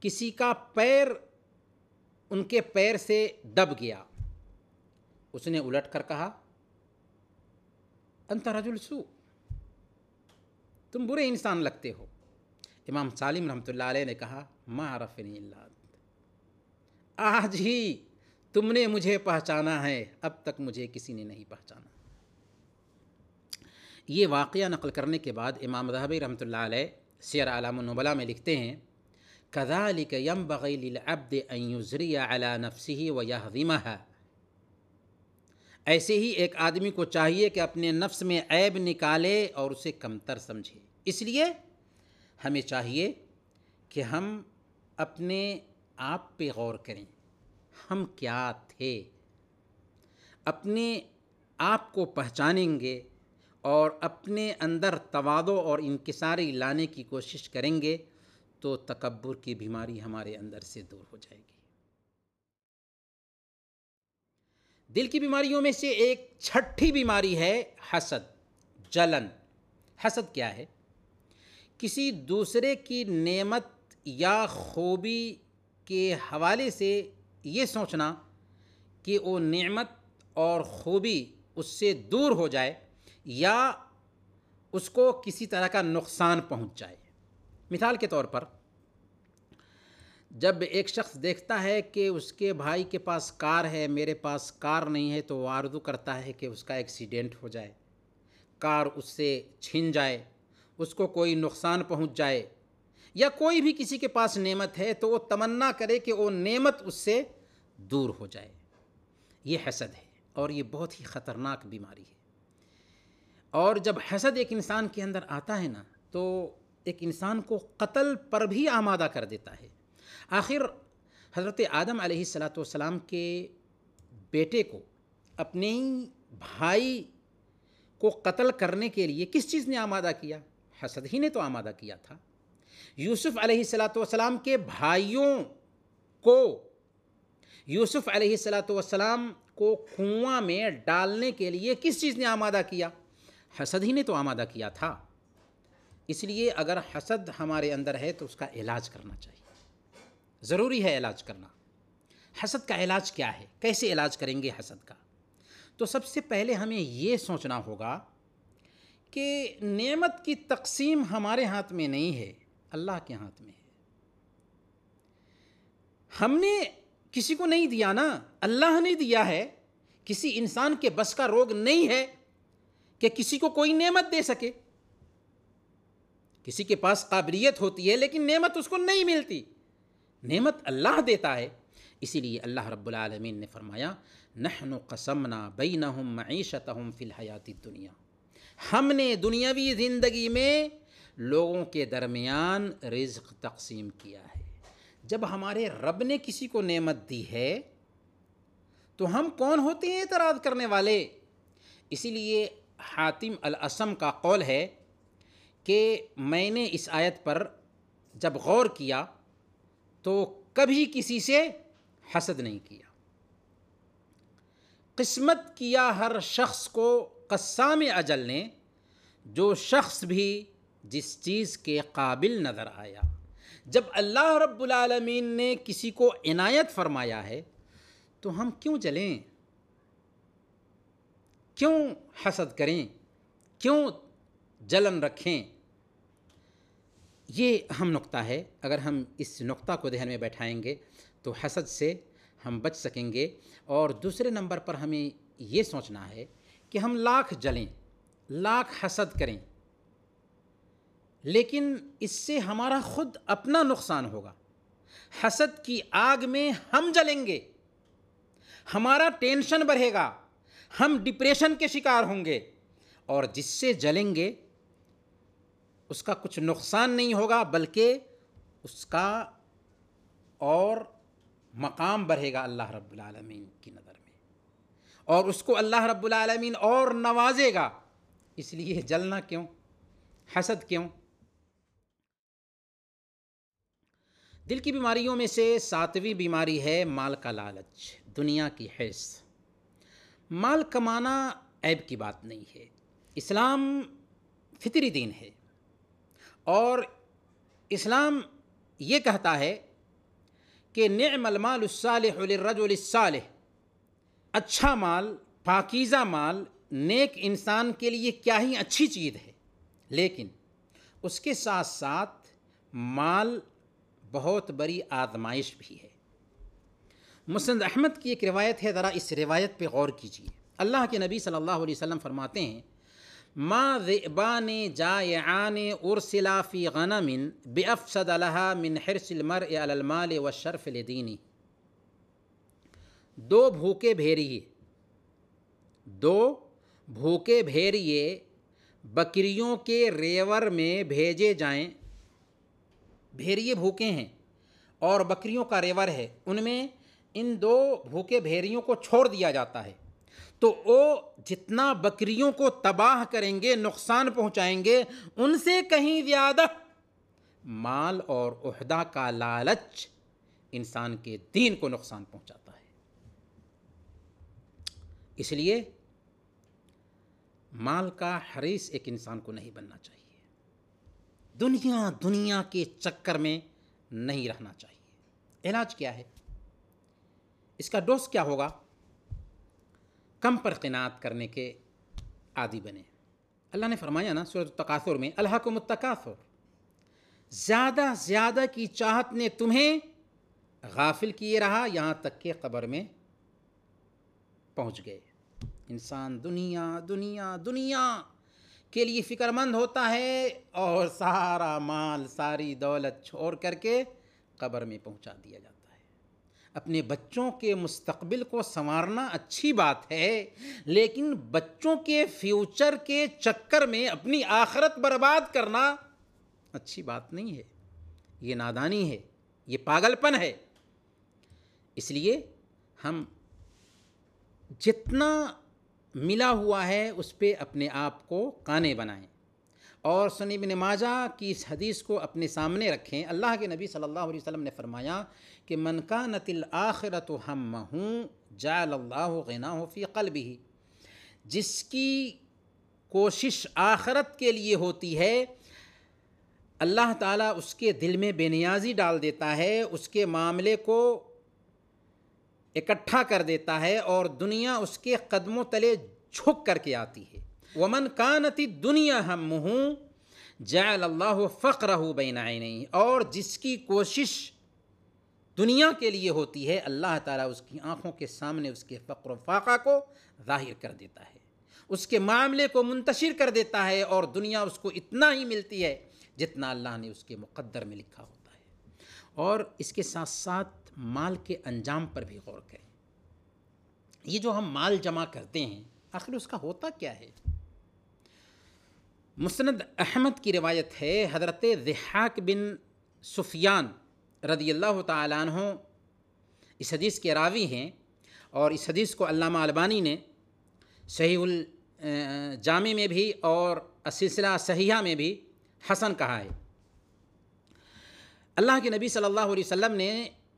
کسی کا پیر ان کے پیر سے دب گیا۔ اس نے الٹ کر کہا، انت رجل سوء، تم برے انسان لگتے ہو۔ امام سالم رحمۃ اللہ علیہ نے کہا، ما عرفنی الا انت، آج ہی تم نے مجھے پہچانا ہے، اب تک مجھے کسی نے نہیں پہچانا۔ یہ واقعہ نقل کرنے کے بعد امام ذہبی رحمۃ اللہ علیہ سیر اعلام النبلاء میں لکھتے ہیں، كذلك ينبغي للعبد ان يزري على نفسه ويهضمها، ایسے ہی ایک آدمی کو چاہیے کہ اپنے نفس میں عیب نکالے اور اسے کمتر سمجھے۔ اس لیے ہمیں چاہیے کہ ہم اپنے آپ پہ غور کریں، ہم کیا تھے، اپنے آپ کو پہچانیں گے اور اپنے اندر تواضع اور انکساری لانے کی کوشش کریں گے تو تکبر کی بیماری ہمارے اندر سے دور ہو جائے گی۔ دل کی بیماریوں میں سے ایک چھٹی بیماری ہے حسد، جلن۔ حسد کیا ہے؟ کسی دوسرے کی نعمت یا خوبی کے حوالے سے یہ سوچنا کہ وہ نعمت اور خوبی اس سے دور ہو جائے یا اس کو کسی طرح کا نقصان پہنچ جائے۔ مثال کے طور پر جب ایک شخص دیکھتا ہے کہ اس کے بھائی کے پاس کار ہے، میرے پاس کار نہیں ہے، تو وہ آرزو کرتا ہے کہ اس کا ایکسیڈنٹ ہو جائے، کار اس سے چھن جائے، اس کو کوئی نقصان پہنچ جائے، یا کوئی بھی کسی کے پاس نعمت ہے تو وہ تمنا کرے کہ وہ نعمت اس سے دور ہو جائے۔ یہ حسد ہے اور یہ بہت ہی خطرناک بیماری ہے۔ اور جب حسد ایک انسان کے اندر آتا ہے نا تو ایک انسان کو قتل پر بھی آمادہ کر دیتا ہے۔ آخر حضرت آدم علیہ السلام کے بیٹے کو، اپنے ہی بھائی کو قتل کرنے کے لیے کس چیز نے آمادہ کیا؟ حسد ہی نے تو آمادہ کیا تھا۔ یوسف علیہ السلام کے بھائیوں کو، یوسف علیہ السلام کو کنواں میں ڈالنے کے لیے کس چیز نے آمادہ کیا؟ حسد ہی نے تو آمادہ کیا تھا۔ اس لیے اگر حسد ہمارے اندر ہے تو اس کا علاج کرنا چاہیے، ضروری ہے علاج کرنا۔ حسد کا علاج کیا ہے؟ کیسے علاج کریں گے حسد کا؟ تو سب سے پہلے ہمیں یہ سوچنا ہوگا کہ نعمت کی تقسیم ہمارے ہاتھ میں نہیں ہے، اللہ کے ہاتھ میں ہے۔ ہم نے کسی کو نہیں دیا نا، اللہ نے دیا ہے۔ کسی انسان کے بس کا روگ نہیں ہے کہ کسی کو کوئی نعمت دے سکے۔ کسی کے پاس قابلیت ہوتی ہے لیکن نعمت اس کو نہیں ملتی، نعمت اللہ دیتا ہے۔ اسی لیے اللہ رب العالمین نے فرمایا نحن قسمنا بینہم معیشتہم فی الحیات الدنیا، ہم نے دنیاوی زندگی میں لوگوں کے درمیان رزق تقسیم کیا ہے۔ جب ہمارے رب نے کسی کو نعمت دی ہے تو ہم کون ہوتے ہیں اعتراض کرنے والے؟ اسی لیے حاتم الاصم کا قول ہے کہ میں نے اس آیت پر جب غور کیا تو کبھی کسی سے حسد نہیں کیا۔ قسمت کیا ہر شخص کو قسام اجل نے، جو شخص بھی جس چیز کے قابل نظر آیا۔ جب اللہ رب العالمین نے کسی کو عنایت فرمایا ہے تو ہم کیوں جلیں، کیوں حسد کریں، کیوں جلن رکھیں؟ یہ اہم نقطہ ہے۔ اگر ہم اس نقطہ کو ذہن میں بیٹھائیں گے تو حسد سے ہم بچ سکیں گے۔ اور دوسرے نمبر پر ہمیں یہ سوچنا ہے کہ ہم لاکھ جلیں، لاکھ حسد کریں، لیکن اس سے ہمارا خود اپنا نقصان ہوگا۔ حسد کی آگ میں ہم جلیں گے، ہمارا ٹینشن بڑھے گا، ہم ڈپریشن کے شکار ہوں گے، اور جس سے جلیں گے اس کا کچھ نقصان نہیں ہوگا بلکہ اس کا اور مقام بڑھے گا اللہ رب العالمین کی نظر میں، اور اس کو اللہ رب العالمین اور نوازے گا۔ اس لیے جلنا کیوں، حسد کیوں؟ دل کی بیماریوں میں سے 7ویں بیماری ہے مال کا لالچ، دنیا کی حرص۔ مال کمانا عیب کی بات نہیں ہے، اسلام فطری دین ہے، اور اسلام یہ کہتا ہے کہ نعم المال الصالح للرجل الصالح، اچھا مال، پاکیزہ مال نیک انسان کے لیے کیا ہی اچھی چیز ہے، لیکن اس کے ساتھ ساتھ مال بہت بڑی آزمائش بھی ہے۔ مسند احمد کی ایک روایت ہے، ذرا اس روایت پہ غور کیجیے۔ اللہ کے نبی صلی اللہ علیہ وسلم فرماتے ہیں ما ذئبان جائعان ارسلا فی غنم بافسد لها من حرص المرء علی المال والشرف لدینہ۔ دو بھوکے بھیڑیے بکریوں کے ریور میں بھیجے جائیں، بھیڑیے بھوکے ہیں اور بکریوں کا ریور ہے، ان میں ان دو بھوکے بھیڑیوں کو چھوڑ دیا جاتا ہے، تو وہ جتنا بکریوں کو تباہ کریں گے، نقصان پہنچائیں گے، ان سے کہیں زیادہ مال اور عہدہ کا لالچ انسان کے دین کو نقصان پہنچاتا ہے۔ اس لیے مال کا حریص ایک انسان کو نہیں بننا چاہیے، دنیا کے چکر میں نہیں رہنا چاہیے۔ علاج کیا ہے؟ اس کا ڈوز کیا ہوگا؟ کم پر قناعت کرنے کے عادی بنے۔ اللہ نے فرمایا نا سورۃ التکاثر میں الہاکم التکاثر، زیادہ کی چاہت نے تمہیں غافل کیے رہا یہاں تک کہ قبر میں پہنچ گئے۔ انسان دنیا کے لیے فکر مند ہوتا ہے اور سارا مال، ساری دولت چھوڑ کر کے قبر میں پہنچا دیا جاتا ہے۔ اپنے بچوں کے مستقبل کو سنوارنا اچھی بات ہے، لیکن بچوں کے فیوچر کے چکر میں اپنی آخرت برباد کرنا اچھی بات نہیں ہے، یہ نادانی ہے، یہ پاگل پن ہے۔ اس لیے ہم جتنا ملا ہوا ہے اس پہ اپنے آپ کو قانے بنائیں، اور سنن ابن ماجہ کی اس حدیث کو اپنے سامنے رکھیں۔ اللہ کے نبی صلی اللہ علیہ وسلم نے فرمایا کہ من کانت الآخرۃ ہمہ، جعل اللہ غناہ فی قلبہ، جس کی کوشش آخرت کے لیے ہوتی ہے اللہ تعالیٰ اس کے دل میں بے نیازی ڈال دیتا ہے، اس کے معاملے کو اکٹھا کر دیتا ہے اور دنیا اس کے قدموں تلے جھک کر کے آتی ہے۔ ومن کانت الدنیا ہمہ جعل اللہ فقرہ بین عینیہ، اور جس کی کوشش دنیا کے لیے ہوتی ہے اللہ تعالیٰ اس کی آنکھوں کے سامنے اس کے فقر و فاقہ کو ظاہر کر دیتا ہے، اس کے معاملے کو منتشر کر دیتا ہے، اور دنیا اس کو اتنا ہی ملتی ہے جتنا اللہ نے اس کے مقدر میں لکھا ہوتا ہے۔ اور اس کے ساتھ ساتھ مال کے انجام پر بھی غور کریں۔ یہ جو ہم مال جمع کرتے ہیں آخر اس کا ہوتا کیا ہے؟ مسند احمد کی روایت ہے، حضرت ضحاک بن سفیان رضی اللہ تعالیٰ عنہ اس حدیث کے راوی ہیں، اور اس حدیث کو علامہ البانی نے صحیح الجامع میں بھی اور السلسلہ صحیحہ میں بھی حسن کہا ہے۔ اللہ کے نبی صلی اللہ علیہ وسلم نے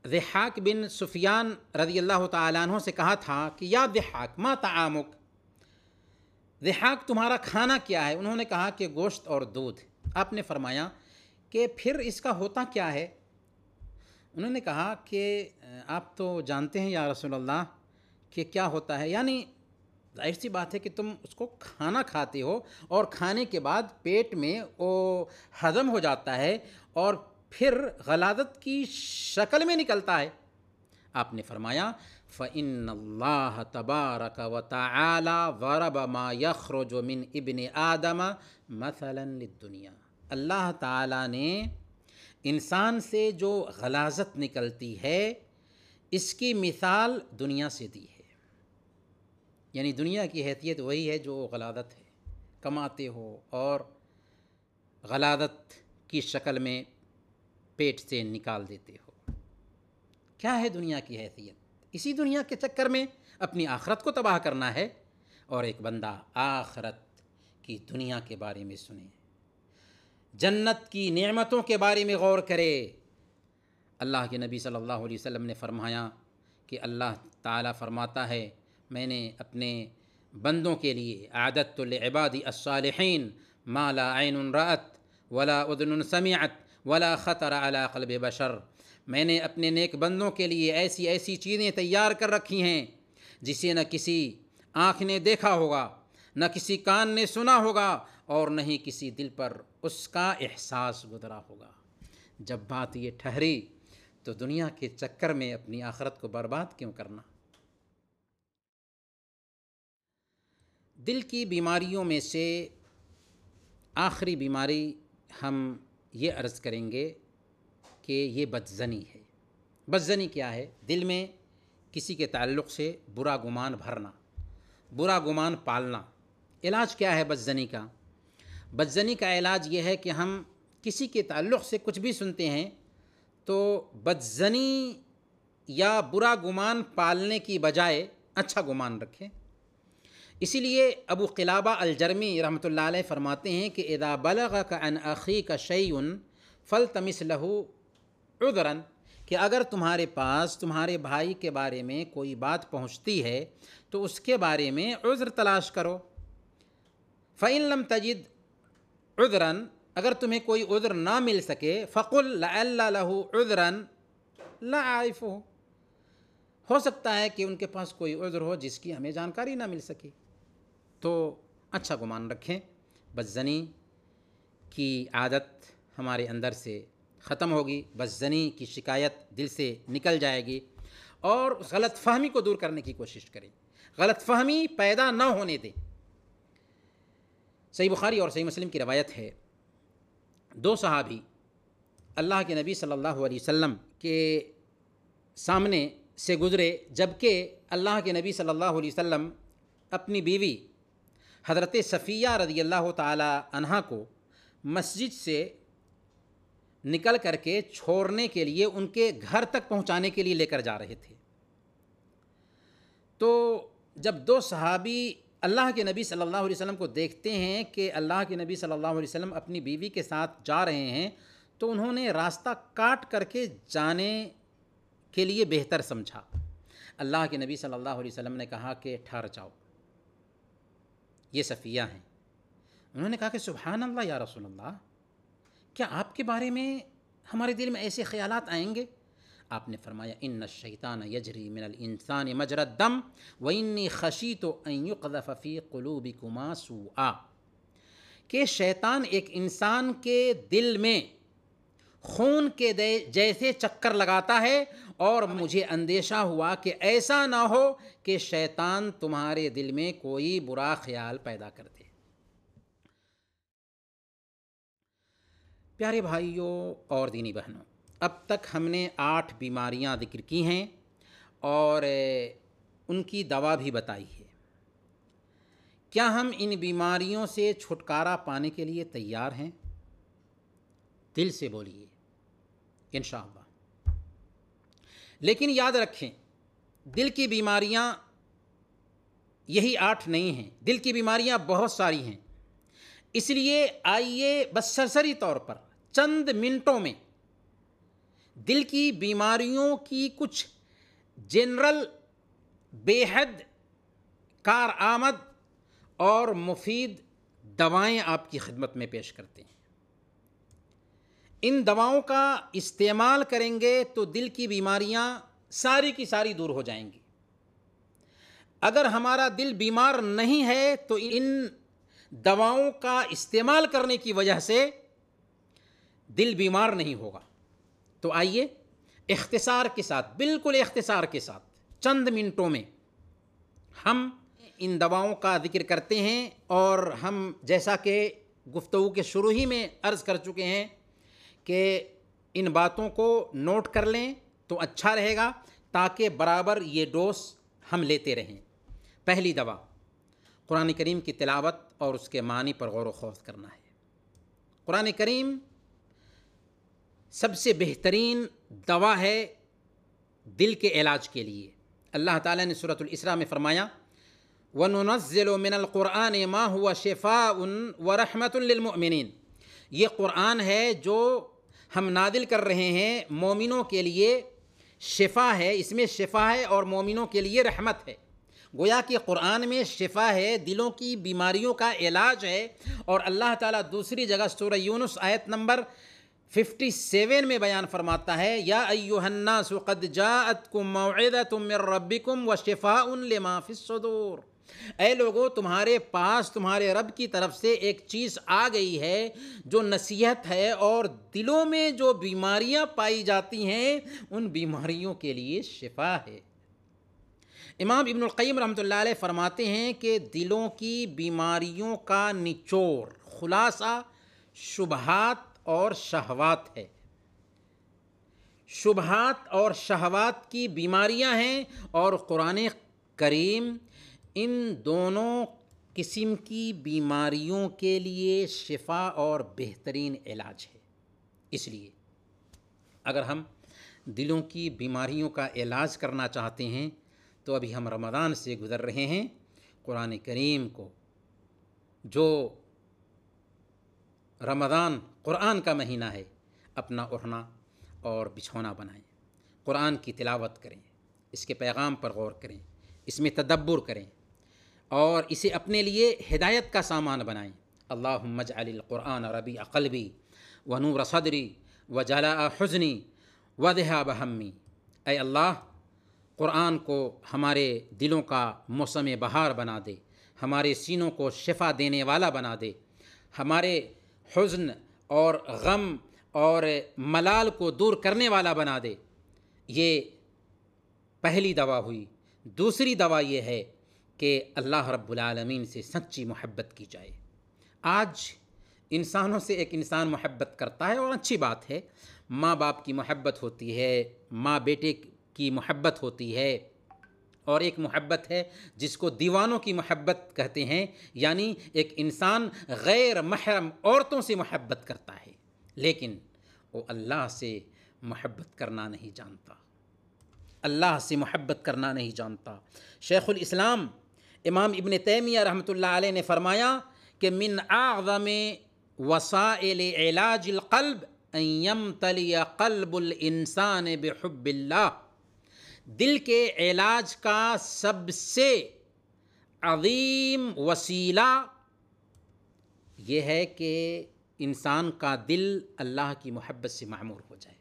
ضحاک بن سفیان رضی اللہ تعالیٰ عنہ سے کہا تھا کہ یا ضحاک ما طعامک، ضحاک تمہارا کھانا کیا ہے؟ انہوں نے کہا کہ گوشت اور دودھ۔ آپ نے فرمایا کہ پھر اس کا ہوتا کیا ہے؟ انہوں نے کہا کہ آپ تو جانتے ہیں یا رسول اللہ کہ کیا ہوتا ہے، یعنی ظاہر سی بات ہے کہ تم اس کو کھانا کھاتے ہو اور کھانے کے بعد پیٹ میں وہ ہضم ہو جاتا ہے اور پھر غلاظت کی شکل میں نکلتا ہے۔ آپ نے فرمایا فَإِنَّ اللَّهَ تَبَارَكَ وَتَعَالَى ضَرَبَ مَا يَخْرُجُ مِنْ ابْنِ آدَمَ مَثَلًا لِلدُّنْيَا، اللہ تعالیٰ نے انسان سے جو غلاظت نکلتی ہے اس کی مثال دنیا سے دی ہے، یعنی دنیا کی حیثیت وہی ہے جو غلاظت ہے، کماتے ہو اور غلاظت کی شکل میں پیٹ سے نکال دیتے ہو۔ کیا ہے دنیا کی حیثیت؟ اسی دنیا کے چکر میں اپنی آخرت کو تباہ کرنا ہے۔ اور ایک بندہ آخرت کی دنیا کے بارے میں سنے، جنت کی نعمتوں کے بارے میں غور کرے۔ اللہ کے نبی صلی اللہ علیہ وسلم نے فرمایا کہ اللہ تعالیٰ فرماتا ہے میں نے اپنے بندوں کے لیے اعددت لعبادی الصالحین ما لا عین رأت ولا اذن سمعت ولا خطر علی قلب بشر، میں نے اپنے نیک بندوں کے لیے ایسی ایسی چیزیں تیار کر رکھی ہیں جسے نہ کسی آنکھ نے دیکھا ہوگا، نہ کسی کان نے سنا ہوگا، اور نہ ہی کسی دل پر اس کا احساس گزرا ہوگا۔ جب بات یہ ٹھہری تو دنیا کے چکر میں اپنی آخرت کو برباد کیوں کرنا؟ دل کی بیماریوں میں سے آخری بیماری ہم یہ عرض کریں گے کہ یہ بدظنی ہے۔ بدظنی کیا ہے؟ دل میں کسی کے تعلق سے برا گمان بھرنا، برا گمان پالنا۔ علاج کیا ہے بدظنی کا؟ بدظنی کا علاج یہ ہے کہ ہم کسی کے تعلق سے کچھ بھی سنتے ہیں تو بدظنی یا برا گمان پالنے کی بجائے اچھا گمان رکھیں۔ اسی لیے ابو قلابہ الجرمی رحمۃ اللہ علیہ فرماتے ہیں کہ اذا بلغک عن اخیک شیء فالتمس له عذرا، کہ اگر تمہارے پاس تمہارے بھائی کے بارے میں کوئی بات پہنچتی ہے تو اس کے بارے میں عذر تلاش کرو۔ فإن لم تجد عذرا، اگر تمہیں کوئی عذر نہ مل سکے فقل لعل له عذرا لا اعرفه، ہو سکتا ہے کہ ان کے پاس کوئی عذر ہو جس کی ہمیں جانکاری نہ مل سکے۔ تو اچھا گمان رکھیں، بدظنی کی عادت ہمارے اندر سے ختم ہوگی، بدظنی کی شکایت دل سے نکل جائے گی، اور غلط فہمی کو دور کرنے کی کوشش کریں، غلط فہمی پیدا نہ ہونے دیں۔ صحیح بخاری اور صحیح مسلم کی روایت ہے، دو صحابی اللہ کے نبی صلی اللہ علیہ وسلم کے سامنے سے گزرے، جبکہ اللہ کے نبی صلی اللہ علیہ وسلم اپنی بیوی حضرت صفیہ رضی اللہ تعالی عنہا کو مسجد سے نکل کر کے چھوڑنے کے لیے ان کے گھر تک پہنچانے کے لیے لے کر جا رہے تھے۔ تو جب دو صحابی اللہ کے نبی صلی اللہ علیہ وسلم کو دیکھتے ہیں کہ اللہ کے نبی صلی اللہ علیہ وسلم اپنی بیوی کے ساتھ جا رہے ہیں تو انہوں نے راستہ کاٹ کر کے جانے کے لیے بہتر سمجھا۔ اللہ کے نبی صلی اللہ علیہ وسلم نے کہا کہ ٹھہر جاؤ، یہ صفیہ ہیں۔ انہوں نے کہا کہ سبحان اللہ یا رسول اللہ، کیا آپ کے بارے میں ہمارے دل میں ایسے خیالات آئیں گے؟ آپ نے فرمایا ان الشیطان یجری من الانسان مجری الدم وانی خشیت ان یقذف فی قلوبکما سوءا، کہ شیطان ایک انسان کے دل میں خون کے جیسے چکر لگاتا ہے، اور مجھے اندیشہ ہوا کہ ایسا نہ ہو کہ شیطان تمہارے دل میں کوئی برا خیال پیدا کر دے۔ پیارے بھائیوں اور دینی بہنوں، اب تک ہم نے 8 بیماریاں ذکر کی ہیں اور ان کی دوا بھی بتائی ہے۔ کیا ہم ان بیماریوں سے چھٹکارا پانے کے لیے تیار ہیں؟ دل سے بولیے انشاءاللہ۔ لیکن یاد رکھیں، دل کی بیماریاں یہی 8 نہیں ہیں، دل کی بیماریاں بہت ساری ہیں۔ اس لیے آئیے بس سرسری طور پر چند منٹوں میں دل کی بیماریوں کی کچھ جنرل، بے حد کارآمد اور مفید دوائیں آپ کی خدمت میں پیش کرتے ہیں۔ ان دواؤں کا استعمال کریں گے تو دل کی بیماریاں ساری کی ساری دور ہو جائیں گی۔ اگر ہمارا دل بیمار نہیں ہے تو ان دواؤں کا استعمال کرنے کی وجہ سے دل بیمار نہیں ہوگا۔ تو آئیے اختصار کے ساتھ، بالکل اختصار کے ساتھ، چند منٹوں میں ہم ان دواؤں کا ذکر کرتے ہیں، اور ہم جیسا کہ گفتگو کے شروع ہی میں عرض کر چکے ہیں کہ ان باتوں کو نوٹ کر لیں تو اچھا رہے گا، تاکہ برابر یہ ڈوز ہم لیتے رہیں۔ پہلی دوا قرآن کریم کی تلاوت اور اس کے معنی پر غور و خوض کرنا ہے۔ قرآن کریم سب سے بہترین دوا ہے دل کے علاج کے لیے۔ اللہ تعالیٰ نے سورۃ الاسراء میں فرمایا وَنُنَزِّلُ مِنَ الْقُرْآنِ مَا هُوَ شِفَاءٌ وَرَحْمَةٌ لِّلْمُؤْمِنِينَ، یہ قرآن ہے جو ہم نازل کر رہے ہیں مومنوں کے لیے، شفا ہے، اس میں شفا ہے اور مومنوں کے لیے رحمت ہے۔ گویا کہ قرآن میں شفا ہے، دلوں کی بیماریوں کا علاج ہے۔ اور اللہ تعالیٰ دوسری جگہ سورہ یونس آیت نمبر 57 میں بیان فرماتا ہے یا ایھا الناس قد جاءتکم موعظۃ من ربکم وشفاء لما فی الصدور، اے لوگو تمہارے پاس تمہارے رب کی طرف سے ایک چیز آ گئی ہے جو نصیحت ہے، اور دلوں میں جو بیماریاں پائی جاتی ہیں ان بیماریوں کے لیے شفا ہے۔ امام ابن القیم رحمۃ اللہ علیہ فرماتے ہیں کہ دلوں کی بیماریوں کا نچوڑ، خلاصہ شبہات اور شہوات ہے۔ شبہات اور شہوات کی بیماریاں ہیں، اور قرآن کریم ان دونوں قسم کی بیماریوں کے لیے شفا اور بہترین علاج ہے۔ اس لیے اگر ہم دلوں کی بیماریوں کا علاج کرنا چاہتے ہیں تو ابھی ہم رمضان سے گزر رہے ہیں، قرآن کریم کو، جو رمضان قرآن کا مہینہ ہے، اپنا اڑھنا اور بچھونا بنائیں، قرآن کی تلاوت کریں، اس کے پیغام پر غور کریں، اس میں تدبر کریں، اور اسے اپنے لیے ہدایت کا سامان بنائیں۔ اللہم اجعل القرآن ربیع قلبی ونور صدری وجلاء حزنی وذہاب ہمی، اے اللہ قرآن کو ہمارے دلوں کا موسم بہار بنا دے، ہمارے سینوں کو شفا دینے والا بنا دے، ہمارے حزن اور غم اور ملال کو دور کرنے والا بنا دے۔ یہ پہلی دوا ہوئی۔ دوسری دوا یہ ہے کہ اللہ رب العالمین سے سچی محبت کی جائے۔ آج انسانوں سے ایک انسان محبت کرتا ہے اور اچھی بات ہے، ماں باپ کی محبت ہوتی ہے، ماں بیٹے کی محبت ہوتی ہے، اور ایک محبت ہے جس کو دیوانوں کی محبت کہتے ہیں، یعنی ایک انسان غیر محرم عورتوں سے محبت کرتا ہے، لیکن وہ اللہ سے محبت کرنا نہیں جانتا، اللہ سے محبت کرنا نہیں جانتا۔ شیخ الاسلام امام ابن تیمیہ رحمۃ اللہ علیہ نے فرمایا کہ من اعظم وسائل علاج القلب ان یمتلی قلب الانسان بحب اللہ، دل کے علاج کا سب سے عظیم وسیلہ یہ ہے کہ انسان کا دل اللہ کی محبت سے معمور ہو جائے،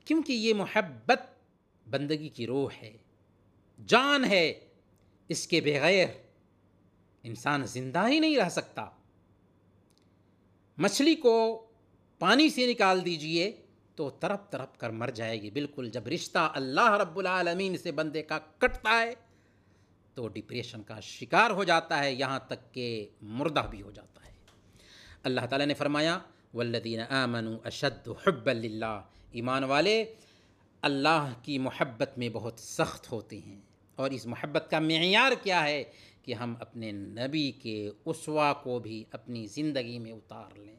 کیونکہ یہ محبت بندگی کی روح ہے، جان ہے، اس کے بغیر انسان زندہ ہی نہیں رہ سکتا۔ مچھلی کو پانی سے نکال دیجئے تو تڑپ تڑپ کر مر جائے گی، بالکل جب رشتہ اللہ رب العالمین سے بندے کا کٹتا ہے تو ڈپریشن کا شکار ہو جاتا ہے، یہاں تک کہ مردہ بھی ہو جاتا ہے۔ اللہ تعالیٰ نے فرمایا والذین آمنوا اشد حبا للہ، ایمان والے اللہ کی محبت میں بہت سخت ہوتے ہیں، اور اس محبت کا معیار کیا ہے کہ ہم اپنے نبی کے اسوہ کو بھی اپنی زندگی میں اتار لیں۔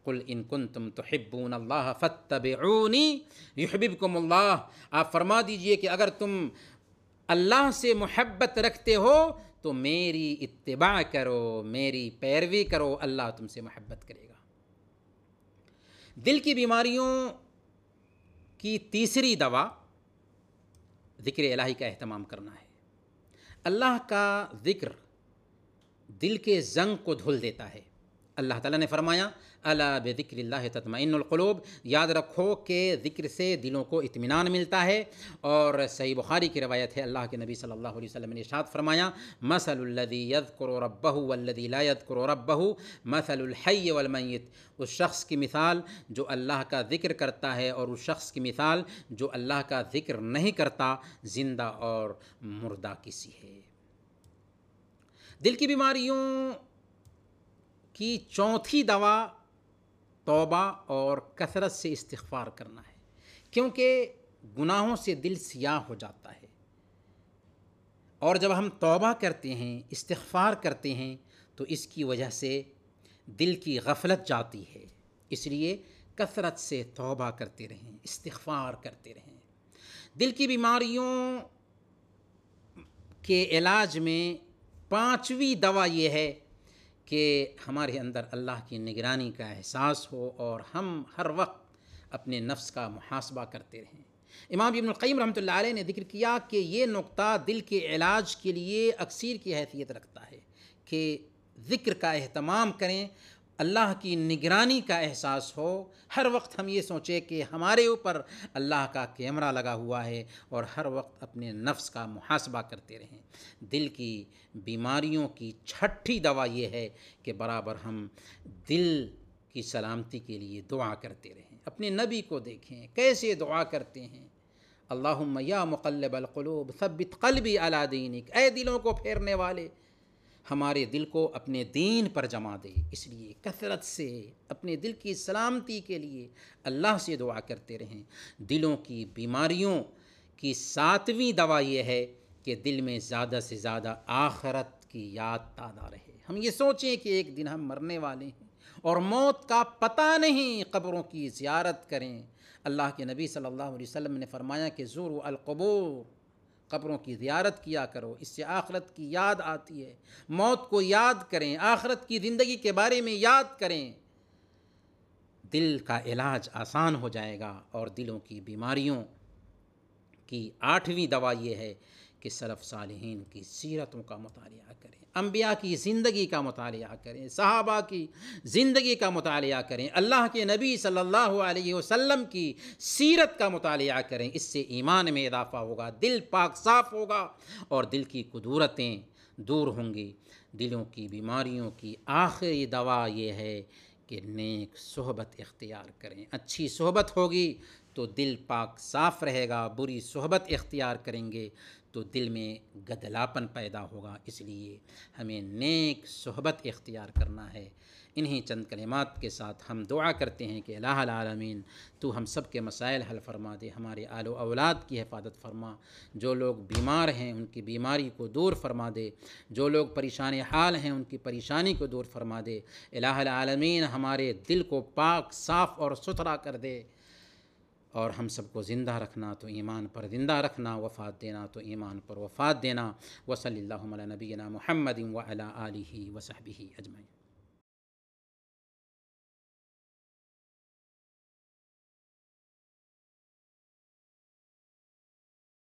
قل ان کنتم تحبون اللہ فاتبعونی یحببکم اللہ، آپ فرما دیجئے کہ اگر تم اللہ سے محبت رکھتے ہو تو میری اتباع کرو، میری پیروی کرو، اللہ تم سے محبت کرے گا۔ دل کی بیماریوں کی تیسری دوا ذکر الہی کا اہتمام کرنا ہے۔ اللہ کا ذکر دل کے زنگ کو دھل دیتا ہے۔ اللہ تعالیٰ نے فرمایا الا بذکر اللہ تطمئن القلوب، یاد رکھو کہ ذکر سے دلوں کو اطمینان ملتا ہے، اور صحیح بخاری کی روایت ہے، اللہ کے نبی صلی اللہ علیہ وسلم نے ارشاد فرمایا مثل الذی یذکر ربہ والذی لا یذکر ربہ مثل الحی والمیت، اس شخص کی مثال جو اللہ کا ذکر کرتا ہے اور اس شخص کی مثال جو اللہ کا ذکر نہیں کرتا، زندہ اور مردہ کسی ہے۔ دل کی بیماریوں کی چوتھی دوا توبہ اور کثرت سے استغفار کرنا ہے، کیونکہ گناہوں سے دل سیاہ ہو جاتا ہے، اور جب ہم توبہ کرتے ہیں، استغفار کرتے ہیں، تو اس کی وجہ سے دل کی غفلت جاتی ہے۔ اس لیے کثرت سے توبہ کرتے رہیں، استغفار کرتے رہیں۔ دل کی بیماریوں کے علاج میں پانچویں دوا یہ ہے کہ ہمارے اندر اللہ کی نگرانی کا احساس ہو اور ہم ہر وقت اپنے نفس کا محاسبہ کرتے رہیں۔ امام ابن القیم رحمۃ اللہ علیہ نے ذکر کیا کہ یہ نقطہ دل کے علاج کے لیے اکسیر کی حیثیت رکھتا ہے کہ ذکر کا اہتمام کریں، اللہ کی نگرانی کا احساس ہو، ہر وقت ہم یہ سوچیں کہ ہمارے اوپر اللہ کا کیمرہ لگا ہوا ہے، اور ہر وقت اپنے نفس کا محاسبہ کرتے رہیں۔ دل کی بیماریوں کی چھٹی دوا یہ ہے کہ برابر ہم دل کی سلامتی کے لیے دعا کرتے رہیں۔ اپنے نبی کو دیکھیں کیسے دعا کرتے ہیں، اللہم یا مقلب القلوب ثبت قلبی علی دینک، اے دلوں کو پھیرنے والے ہمارے دل کو اپنے دین پر جما دے۔ اس لیے کثرت سے اپنے دل کی سلامتی کے لیے اللہ سے دعا کرتے رہیں۔ دلوں کی بیماریوں کی ساتویں دوا یہ ہے کہ دل میں زیادہ سے زیادہ آخرت کی یاد تازہ رہے۔ ہم یہ سوچیں کہ ایک دن ہم مرنے والے ہیں اور موت کا پتہ نہیں، قبروں کی زیارت کریں۔ اللہ کے نبی صلی اللہ علیہ وسلم نے فرمایا کہ زوروا القبور، قبروں کی زیارت کیا کرو، اس سے آخرت کی یاد آتی ہے۔ موت کو یاد کریں، آخرت کی زندگی کے بارے میں یاد کریں، دل کا علاج آسان ہو جائے گا۔ اور دلوں کی بیماریوں کی آٹھویں دوا یہ ہے کہ سلف صالحین کی سیرتوں کا مطالعہ کریں، انبیاء کی زندگی کا مطالعہ کریں، صحابہ کی زندگی کا مطالعہ کریں، اللہ کے نبی صلی اللہ علیہ وسلم کی سیرت کا مطالعہ کریں۔ اس سے ایمان میں اضافہ ہوگا، دل پاک صاف ہوگا اور دل کی قدورتیں دور ہوں گی۔ دلوں کی بیماریوں کی آخری دوا یہ ہے کہ نیک صحبت اختیار کریں۔ اچھی صحبت ہوگی تو دل پاک صاف رہے گا، بری صحبت اختیار کریں گے تو دل میں گدلاپن پیدا ہوگا۔ اس لیے ہمیں نیک صحبت اختیار کرنا ہے۔ انہی چند کلمات کے ساتھ ہم دعا کرتے ہیں کہ الہ العالمین تو ہم سب کے مسائل حل فرما دے، ہمارے آل و اولاد کی حفاظت فرما، جو لوگ بیمار ہیں ان کی بیماری کو دور فرما دے، جو لوگ پریشان حال ہیں ان کی پریشانی کو دور فرما دے۔ الہ العالمین ہمارے دل کو پاک صاف اور ستھرا کر دے، اور ہم سب کو زندہ رکھنا تو ایمان پر زندہ رکھنا، وفات دینا تو ایمان پر وفات دینا۔ وصلی اللہ علی نبینا محمد وعلی آلہ وصحبہ اجمعین۔